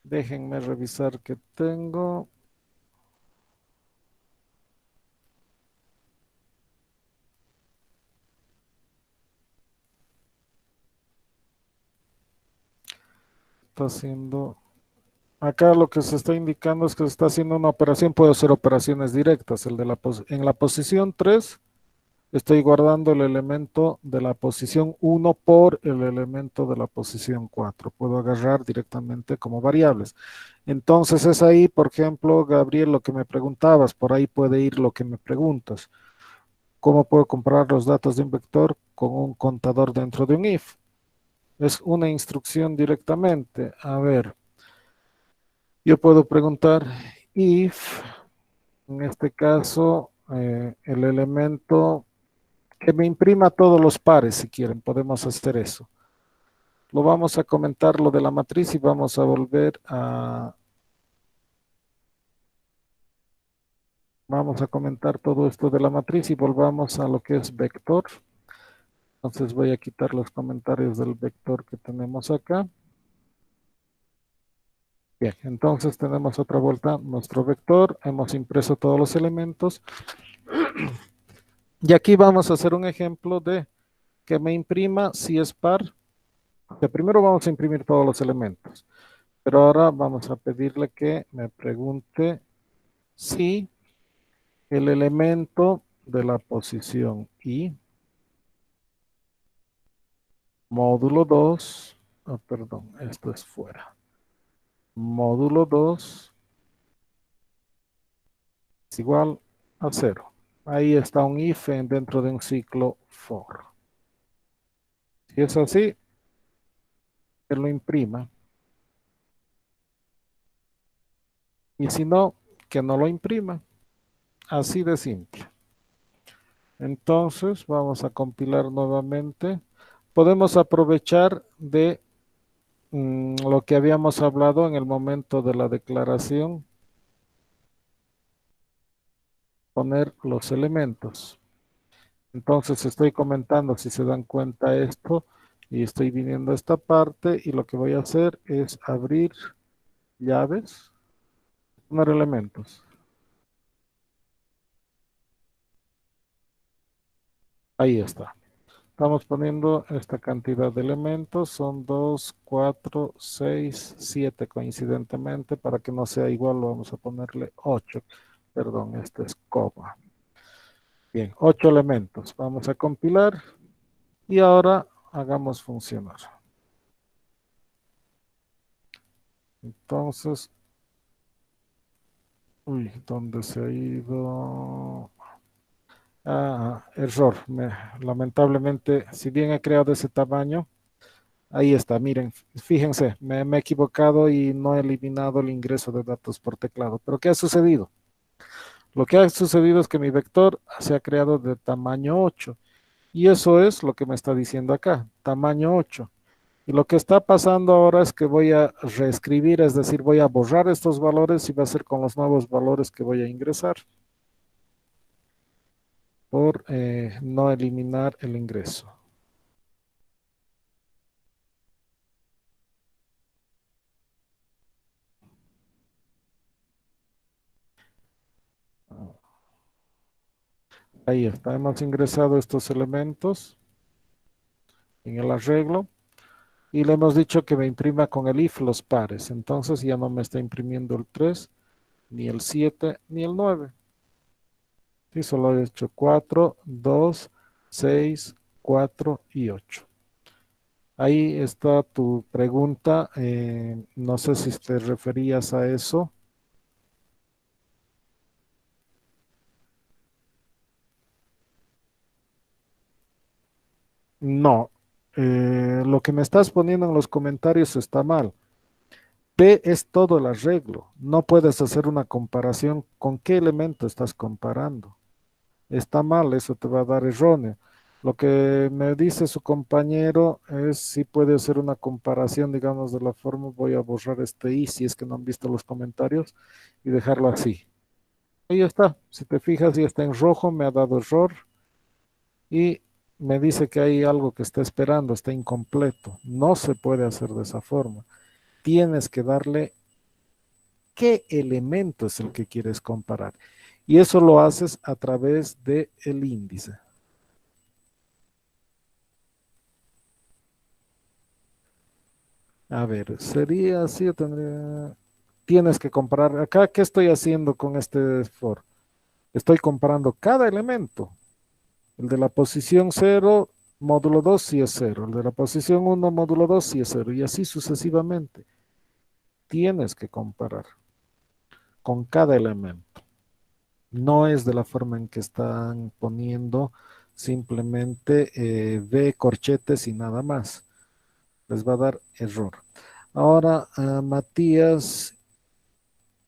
S1: Déjenme revisar qué tengo. Está haciendo... Acá lo que se está indicando es que se está haciendo una operación, puede ser operaciones directas. En la posición 3 estoy guardando el elemento de la posición 1 por el elemento de la posición 4. Puedo agarrar directamente como variables. Entonces es ahí, por ejemplo, Gabriel, lo que me preguntabas, por ahí puede ir lo que me preguntas. ¿Cómo puedo comparar los datos de un vector con un contador dentro de un if? Es una instrucción directamente. A ver, yo puedo preguntar if, en este caso, el elemento que me imprima todos los pares, si quieren, podemos hacer eso. Lo vamos a comentar lo de la matriz y vamos a volver a... Vamos a comentar todo esto de la matriz y volvamos a lo que es vector. Entonces voy a quitar los comentarios del vector que tenemos acá. Bien, entonces tenemos otra vuelta nuestro vector. Hemos impreso todos los elementos. Y aquí vamos a hacer un ejemplo de que me imprima si es par. Que primero vamos a imprimir todos los elementos. Pero ahora vamos a pedirle que me pregunte si el elemento de la posición i módulo 2, perdón, esto es fuera. Módulo 2 es igual a 0. Ahí está un if dentro de un ciclo for. Si es así, que lo imprima. Y si no, que no lo imprima. Así de simple. Entonces, vamos a compilar nuevamente. Podemos aprovechar de lo que habíamos hablado en el momento de la declaración. Poner los elementos. Entonces estoy comentando, si se dan cuenta esto, y estoy viniendo a esta parte, y lo que voy a hacer es abrir llaves, poner elementos. Ahí está. Estamos poniendo esta cantidad de elementos, son 2, 4, 6, 7 coincidentemente, para que no sea igual, lo vamos a ponerle 8. Perdón, este es coma. Bien, 8 elementos. Vamos a compilar y ahora hagamos funcionar. Entonces, uy, ¿dónde se ha ido? Error. Lamentablemente, si bien he creado ese tamaño, ahí está, miren, fíjense, me he equivocado y no he eliminado el ingreso de datos por teclado. ¿Pero qué ha sucedido? Lo que ha sucedido es que mi vector se ha creado de tamaño 8 y eso es lo que me está diciendo acá, tamaño 8. Y lo que está pasando ahora es que voy a reescribir, es decir, voy a borrar estos valores y va a ser con los nuevos valores que voy a ingresar por no eliminar el ingreso. Ahí está, hemos ingresado estos elementos en el arreglo y le hemos dicho que me imprima con el if los pares. Entonces ya no me está imprimiendo el 3, ni el 7, ni el 9. Sí, solo he hecho 4, 2, 6, 4 y 8. Ahí está tu pregunta. No sé si te referías a eso. No. Lo que me estás poniendo en los comentarios está mal. P es todo el arreglo. No puedes hacer una comparación con qué elemento estás comparando. Está mal, eso te va a dar erróneo. Lo que me dice su compañero es si puede hacer una comparación, digamos, de la forma, voy a borrar este i si es que no han visto los comentarios y dejarlo así. Ahí está, si te fijas, ya está en rojo, me ha dado error y me dice que hay algo que está esperando, está incompleto. No se puede hacer de esa forma. Tienes que darle qué elemento es el que quieres comparar. Y eso lo haces a través del índice. A ver, sería así, tendría... Tienes que comparar. Acá, ¿qué estoy haciendo con este for? Estoy comparando cada elemento. El de la posición 0, módulo 2 sí es 0. El de la posición 1, módulo 2 sí es 0. Y así sucesivamente. Tienes que comparar con cada elemento. No es de la forma en que están poniendo simplemente V corchetes y nada más. Les va a dar error. Ahora, Matías,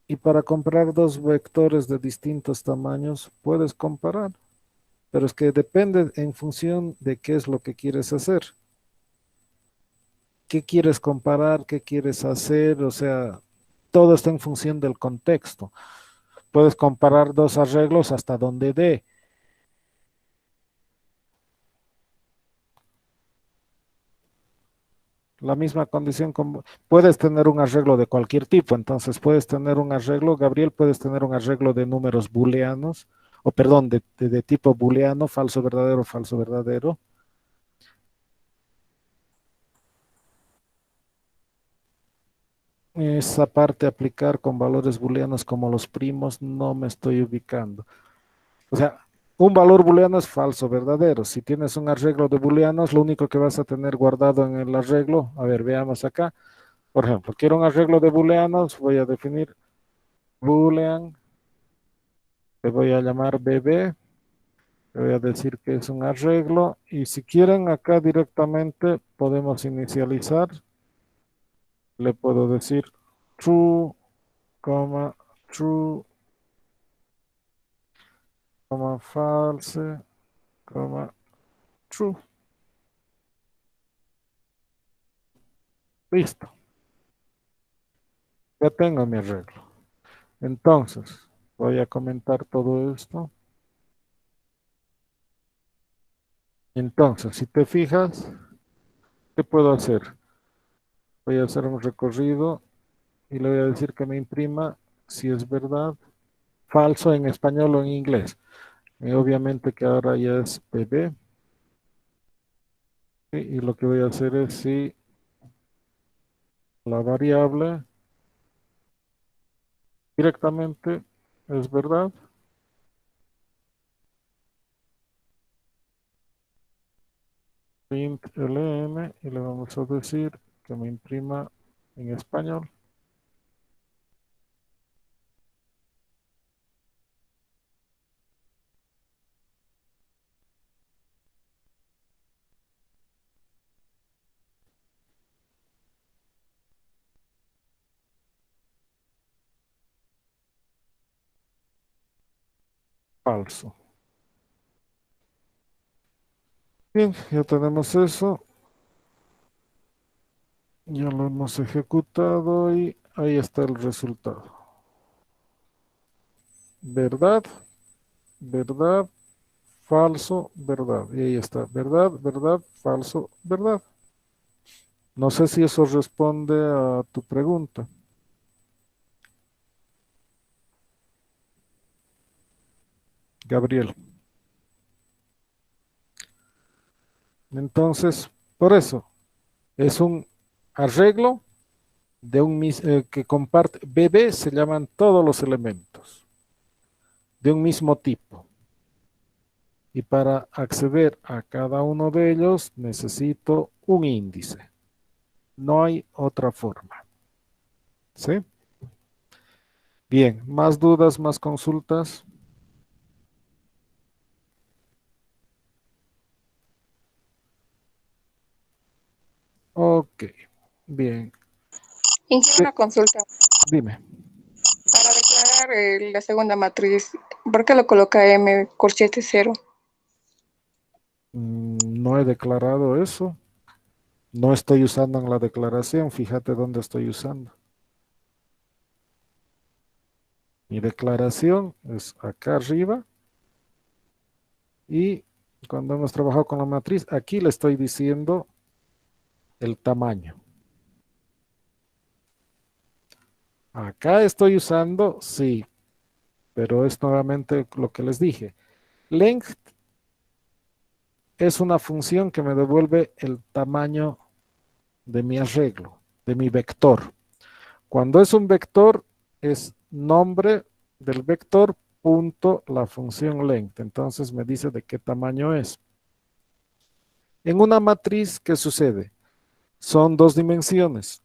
S1: y para comparar dos vectores de distintos tamaños, puedes comparar, pero es que depende en función de qué es lo que quieres hacer. ¿Qué quieres comparar? ¿Qué quieres hacer? O sea, todo está en función del contexto. Puedes comparar dos arreglos hasta donde dé. La misma condición, como puedes tener un arreglo de cualquier tipo, entonces puedes tener un arreglo, Gabriel, puedes tener un arreglo de números booleanos, o perdón, de tipo booleano, falso, verdadero. Esa parte aplicar con valores booleanos como los primos, no me estoy ubicando. O sea, un valor booleano es falso, verdadero. Si tienes un arreglo de booleanos, lo único que vas a tener guardado en el arreglo, a ver, veamos acá. Por ejemplo, quiero un arreglo de booleanos, voy a definir boolean, le voy a llamar bb, le voy a decir que es un arreglo y si quieren acá directamente podemos inicializar, le puedo decir true, true, false, true. Listo, ya tengo mi arreglo. Entonces, voy a comentar todo esto. Entonces, si te fijas, ¿qué puedo hacer? Voy a hacer un recorrido y le voy a decir que me imprima si es verdad, falso en español o en inglés. Y obviamente que ahora ya es PB. Y lo que voy a hacer es si la variable directamente es verdad, print ln y le vamos a decir que me imprima en español. Falso. Bien, ya tenemos eso. Ya lo hemos ejecutado y ahí está el resultado. Verdad, verdad, falso, verdad. Y ahí está. Verdad, verdad, falso, verdad. No sé si eso responde a tu pregunta. Gabriel. Entonces, por eso, es un arreglo de que comparte, BB se llaman todos los elementos de un mismo tipo. Y para acceder a cada uno de ellos necesito un índice. No hay otra forma. ¿Sí? Bien, más dudas, más consultas. Ok, bien.
S4: Incluye una consulta
S1: Dime.
S4: para declarar la segunda matriz. ¿Por qué lo coloca M corchete 0?
S1: No he declarado eso. No estoy usando en la declaración. Fíjate dónde estoy usando. Mi declaración es acá arriba. Y cuando hemos trabajado con la matriz, aquí le estoy diciendo el tamaño. Acá estoy usando, sí, pero es nuevamente lo que les dije. Length es una función que me devuelve el tamaño de mi arreglo, de mi vector. Cuando es un vector, es nombre del vector punto la función length. Entonces me dice de qué tamaño es. En una matriz, ¿qué sucede? Son dos dimensiones,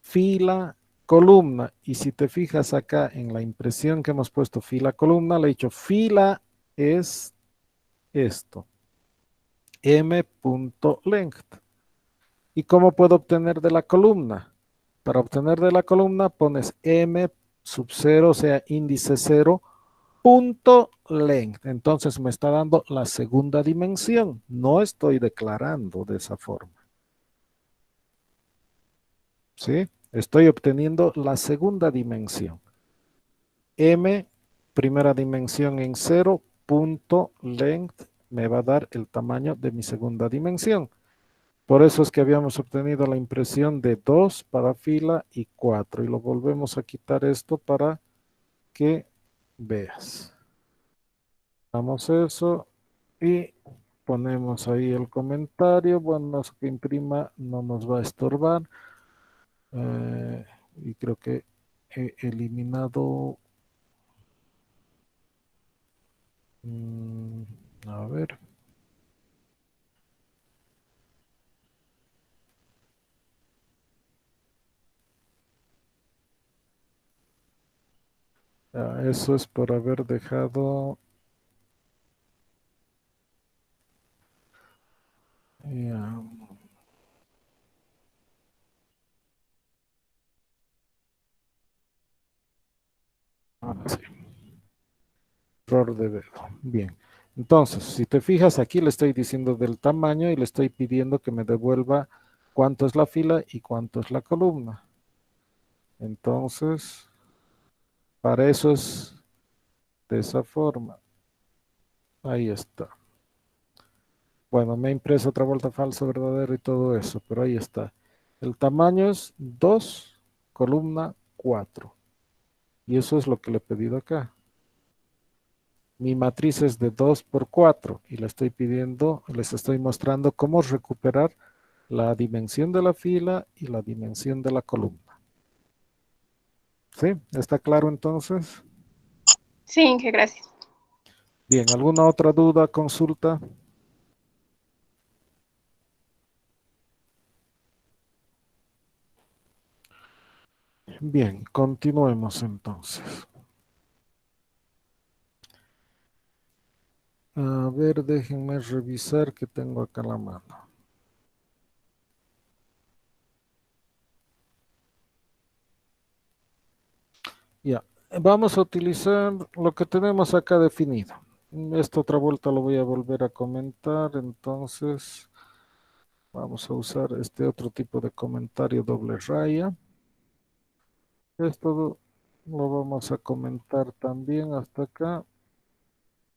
S1: fila, columna. Y si te fijas acá en la impresión que hemos puesto fila, columna, le he dicho fila es esto, m.length. ¿Y cómo puedo obtener de la columna? Para obtener de la columna pones m sub 0, o sea, índice 0, punto length. Entonces me está dando la segunda dimensión. No estoy declarando de esa forma. ¿Sí? Estoy obteniendo la segunda dimensión. M, primera dimensión en 0, punto length, me va a dar el tamaño de mi segunda dimensión. Por eso es que habíamos obtenido la impresión de 2 para fila y 4. Y lo volvemos a quitar esto para que veas. Damos eso y ponemos ahí el comentario. Bueno, eso que imprima no nos va a estorbar. Y creo que he eliminado. A ver. Eso es por haber dejado. Ya. Ahora sí. Error de dedo. Bien. Entonces, si te fijas, aquí le estoy diciendo del tamaño y le estoy pidiendo que me devuelva cuánto es la fila y cuánto es la columna. Entonces, para eso es de esa forma. Ahí está. Bueno, me ha impreso otra vuelta falso, verdadero y todo eso, pero ahí está. El tamaño es 2, columna 4. Y eso es lo que le he pedido acá. Mi matriz es de 2 por 4 y le estoy pidiendo, les estoy mostrando cómo recuperar la dimensión de la fila y la dimensión de la columna. ¿Sí? ¿Está claro entonces?
S4: Sí, Inge, gracias.
S1: Bien, ¿alguna otra duda, consulta? Bien, continuemos entonces. A ver, déjenme revisar que tengo acá la mano. Ya, vamos a utilizar lo que tenemos acá definido. Esta otra vuelta lo voy a volver a comentar, entonces vamos a usar este otro tipo de comentario doble raya. Esto lo vamos a comentar también hasta acá.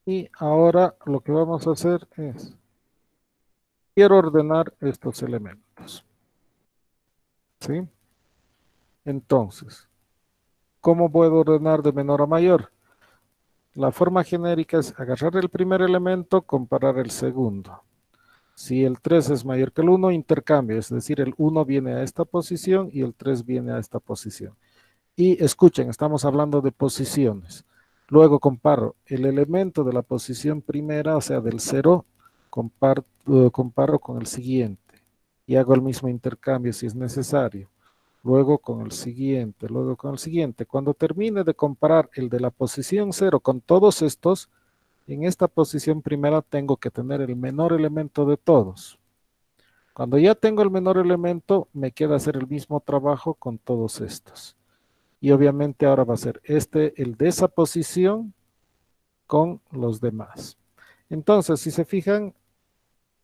S1: Y ahora lo que vamos a hacer es, quiero ordenar estos elementos. ¿Sí? Entonces, ¿cómo puedo ordenar de menor a mayor? La forma genérica es agarrar el primer elemento, comparar el segundo. Si el 3 es mayor que el 1, intercambio, es decir, el 1 viene a esta posición y el 3 viene a esta posición. Y escuchen, estamos hablando de posiciones. Luego comparo el elemento de la posición primera, o sea, del 0, comparo con el siguiente y hago el mismo intercambio si es necesario. Luego con el siguiente, luego con el siguiente. Cuando termine de comparar el de la posición 0 con todos estos, en esta posición primera tengo que tener el menor elemento de todos. Cuando ya tengo el menor elemento, me queda hacer el mismo trabajo con todos estos. Y obviamente ahora va a ser el de esa posición con los demás. Entonces, si se fijan,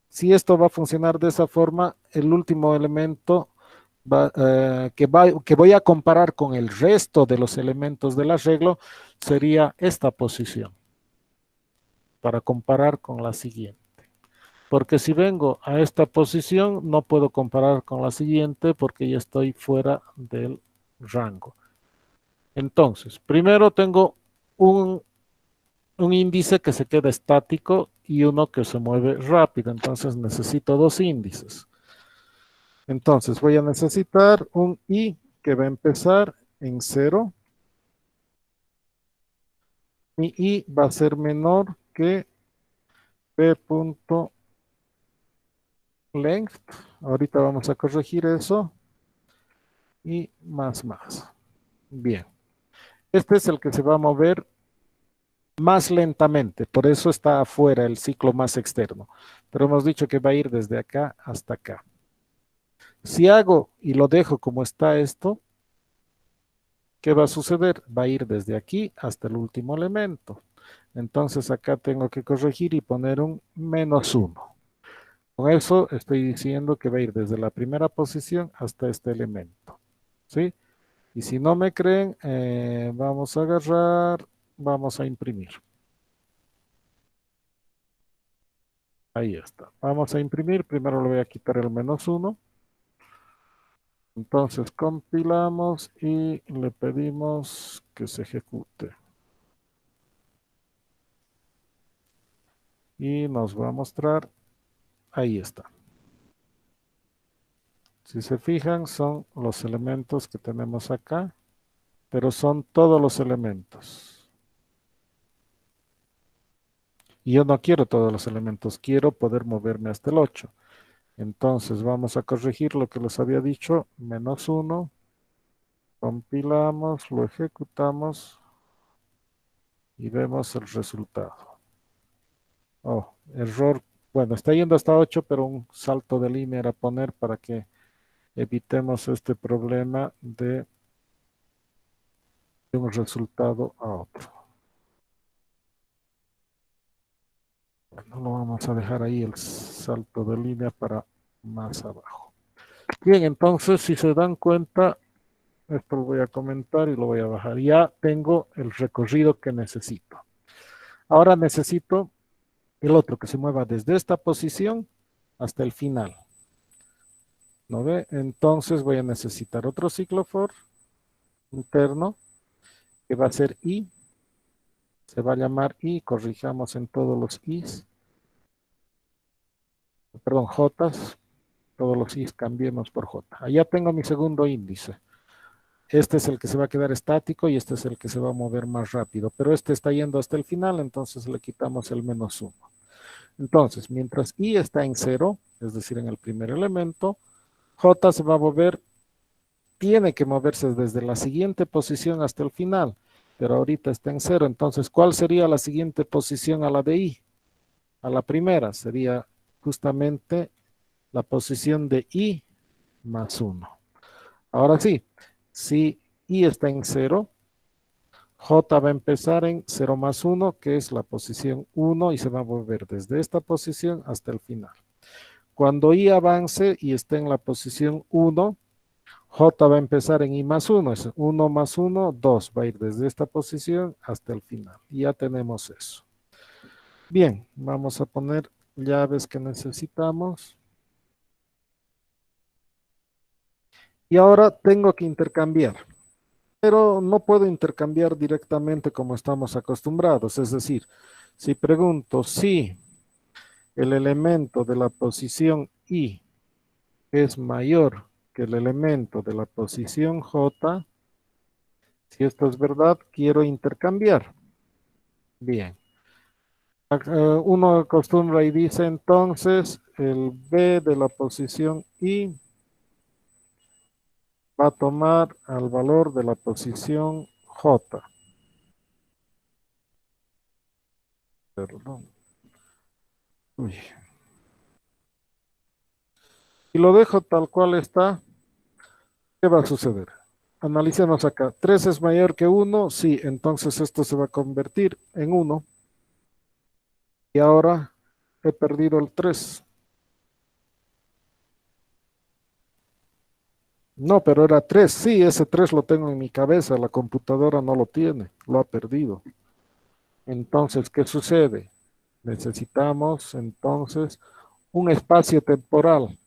S1: si esto va a funcionar de esa forma, el último elemento que voy a comparar con el resto de los elementos del arreglo sería esta posición, para comparar con la siguiente. Porque si vengo a esta posición, no puedo comparar con la siguiente porque ya estoy fuera del rango. Entonces, primero tengo un índice que se queda estático y uno que se mueve rápido. Entonces necesito dos índices. Entonces voy a necesitar un i que va a empezar en 0 mi I va a ser menor que P.length. Ahorita vamos a corregir eso. Y más. Bien. Este es el que se va a mover más lentamente, por eso está afuera el ciclo más externo. Pero hemos dicho que va a ir desde acá hasta acá. Si hago y lo dejo como está esto, ¿qué va a suceder? Va a ir desde aquí hasta el último elemento. Entonces acá tengo que corregir y poner un -1. Con eso estoy diciendo que va a ir desde la primera posición hasta este elemento. ¿Sí? Y si no me creen, vamos a agarrar, vamos a imprimir. Ahí está. Vamos a imprimir. Primero le voy a quitar el -1. Entonces compilamos y le pedimos que se ejecute. Y nos va a mostrar, ahí está. Si se fijan, son los elementos que tenemos acá, pero son todos los elementos. Y yo no quiero todos los elementos, quiero poder moverme hasta el 8. Entonces vamos a corregir lo que les había dicho, -1. Compilamos, lo ejecutamos y vemos el resultado. Oh, error. Bueno, está yendo hasta 8, pero un salto de línea era poner para que evitemos este problema de un resultado a otro. Bueno, lo vamos a dejar ahí el salto de línea para más abajo. Bien, entonces si se dan cuenta, esto lo voy a comentar y lo voy a bajar. Ya tengo el recorrido que necesito. Ahora necesito el otro que se mueva desde esta posición hasta el final. ¿No ve? Entonces voy a necesitar otro ciclo for interno que va a ser I. Se va a llamar I, corrijamos en todos los I's. Perdón, J's. Todos los I's cambiemos por J. Allá tengo mi segundo índice. Este es el que se va a quedar estático y este es el que se va a mover más rápido. Pero este está yendo hasta el final, entonces le quitamos el -1. Entonces, mientras I está en 0, es decir, en el primer elemento, J se va a mover, tiene que moverse desde la siguiente posición hasta el final, pero ahorita está en 0. Entonces, ¿cuál sería la siguiente posición a la de I? A la primera sería justamente la posición de I más 1. Ahora sí, si I está en 0, J va a empezar en 0 más 1, que es la posición 1, y se va a mover desde esta posición hasta el final. Cuando I avance y esté en la posición 1, J va a empezar en I más 1, es 1 más 1, 2, va a ir desde esta posición hasta el final. Y ya tenemos eso. Bien, vamos a poner llaves que necesitamos. Y ahora tengo que intercambiar, pero no puedo intercambiar directamente como estamos acostumbrados. Es decir, si pregunto si el elemento de la posición I es mayor que el elemento de la posición J, si esto es verdad, quiero intercambiar. Bien. Uno acostumbra y dice entonces el B de la posición I va a tomar al valor de la posición J. Perdón. Uy. Y lo dejo tal cual está, ¿qué va a suceder? Analicemos acá. 3 es mayor que 1, sí, entonces esto se va a convertir en 1. Y ahora he perdido el 3. No, pero era 3. Sí, ese 3 lo tengo en mi cabeza, la computadora no lo tiene, lo ha perdido. Entonces, ¿qué sucede? Necesitamos entonces un espacio temporal.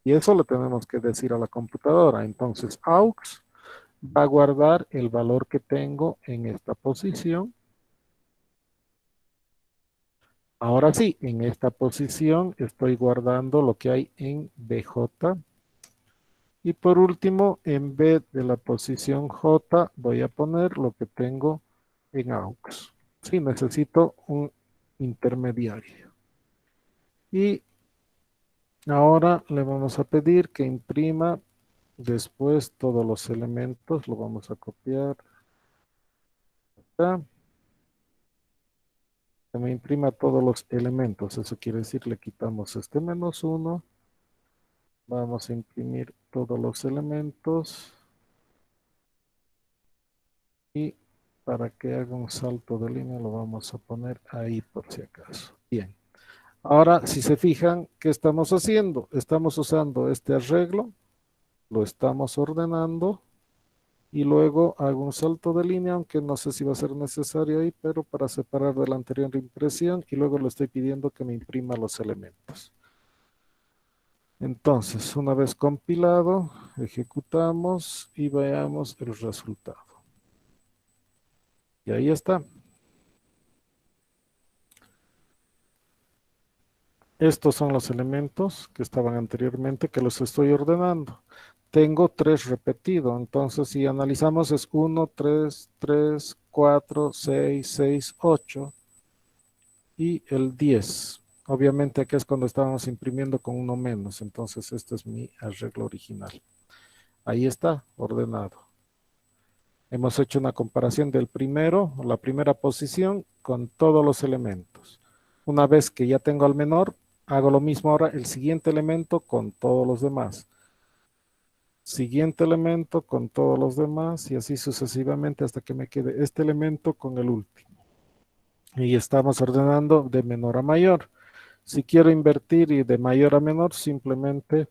S1: Y eso le tenemos que decir a la computadora. Entonces, aux va a guardar el valor que tengo en esta posición. Ahora sí, en esta posición estoy guardando lo que hay en BJ. Y por último, en vez de la posición J, voy a poner lo que tengo en aux. Sí, necesito un intermediario. Y ahora le vamos a pedir que imprima después todos los elementos. Lo vamos a copiar acá. Que me imprima todos los elementos. Eso quiere decir, le quitamos este -1. Vamos a imprimir todos los elementos. Y para que haga un salto de línea lo vamos a poner ahí por si acaso. Bien. Ahora, si se fijan, ¿qué estamos haciendo? Estamos usando este arreglo, lo estamos ordenando y luego hago un salto de línea, aunque no sé si va a ser necesario ahí, pero para separar de la anterior impresión y luego le estoy pidiendo que me imprima los elementos. Entonces, una vez compilado, ejecutamos y veamos el resultado. Y ahí está. Estos son los elementos que estaban anteriormente, que los estoy ordenando. Tengo 3 repetidos, entonces si analizamos es 1, 3, 3, 4, 6, 6, 8 y el 10. Obviamente aquí es cuando estábamos imprimiendo con uno menos, entonces este es mi arreglo original. Ahí está, ordenado. Hemos hecho una comparación del primero, la primera posición, con todos los elementos. Una vez que ya tengo al menor, hago lo mismo ahora el siguiente elemento con todos los demás. Siguiente elemento con todos los demás y así sucesivamente hasta que me quede este elemento con el último. Y estamos ordenando de menor a mayor. Si quiero invertir y de mayor a menor, simplemente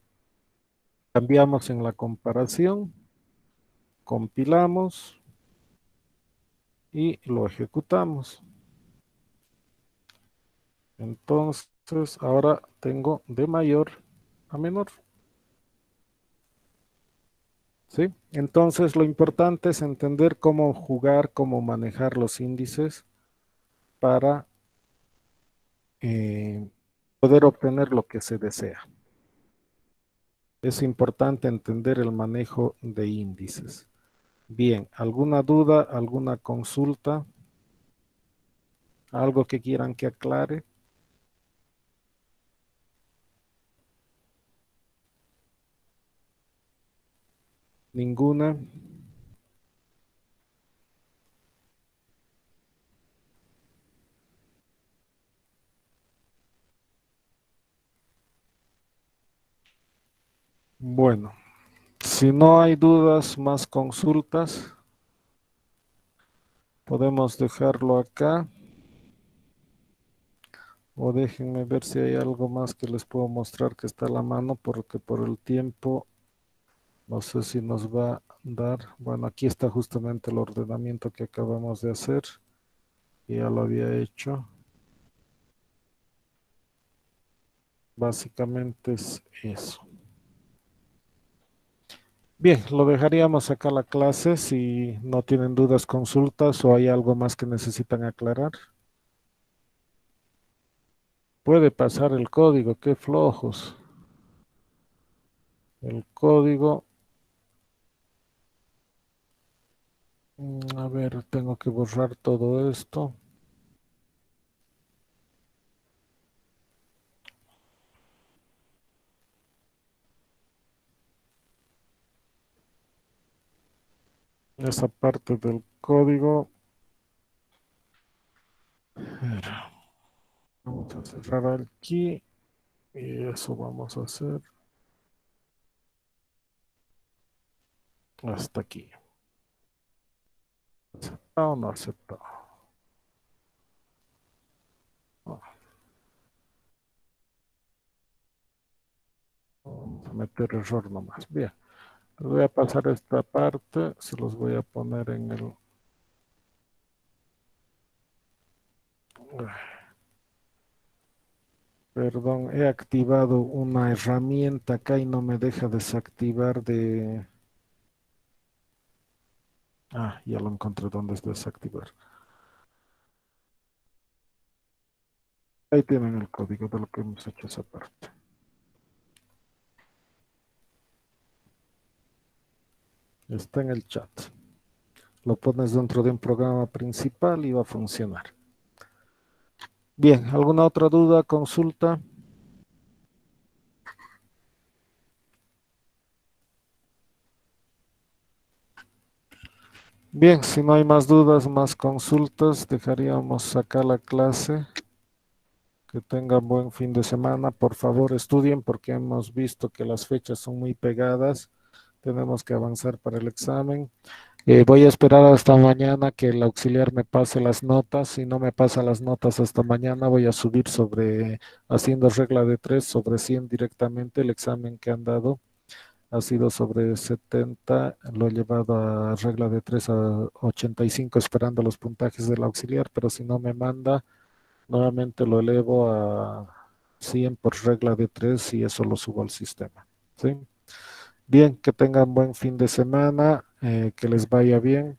S1: cambiamos en la comparación, compilamos y lo ejecutamos. Entonces, ahora tengo de mayor a menor. ¿Sí? Entonces, lo importante es entender cómo jugar, cómo manejar los índices para poder obtener lo que se desea. Es importante entender el manejo de índices. Bien, ¿alguna duda, alguna consulta? ¿Algo que quieran que aclare? ¿Ninguna? Bueno, si no hay dudas, más consultas, podemos dejarlo acá. O déjenme ver si hay algo más que les puedo mostrar que está a la mano, porque por el tiempo no sé si nos va a dar. Bueno, aquí está justamente el ordenamiento que acabamos de hacer. Ya lo había hecho. Básicamente es eso. Bien, lo dejaríamos acá la clase si no tienen dudas, consultas o hay algo más que necesitan aclarar. Puede pasar el código, qué flojos. El código. A ver, tengo que borrar todo esto. Esa parte del código. A ver, vamos a cerrar aquí y eso vamos a hacer hasta aquí. ¿Aceptado o no aceptado? No, vamos a meter error nomás. Bien, les voy a pasar esta parte, se los voy a poner en el... Perdón, he activado una herramienta acá y no me deja desactivar de... Ah, ya lo encontré dónde es desactivar. Ahí tienen el código de lo que hemos hecho esa parte. Está en el chat. Lo pones dentro de un programa principal y va a funcionar. Bien, ¿alguna otra duda, consulta? Bien, si no hay más dudas, más consultas, dejaríamos acá la clase. Que tengan buen fin de semana. Por favor, estudien porque hemos visto que las fechas son muy pegadas. Tenemos que avanzar para el examen. Voy a esperar hasta mañana que el auxiliar me pase las notas. Si no me pasa las notas hasta mañana, voy a subir haciendo regla de 3 sobre 100 directamente. El examen que han dado ha sido sobre 70. Lo he llevado a regla de 3 a 85 esperando los puntajes del auxiliar, pero si no me manda, nuevamente lo elevo a 100 por regla de 3 y eso lo subo al sistema. ¿Sí? Bien, que tengan buen fin de semana, que les vaya bien.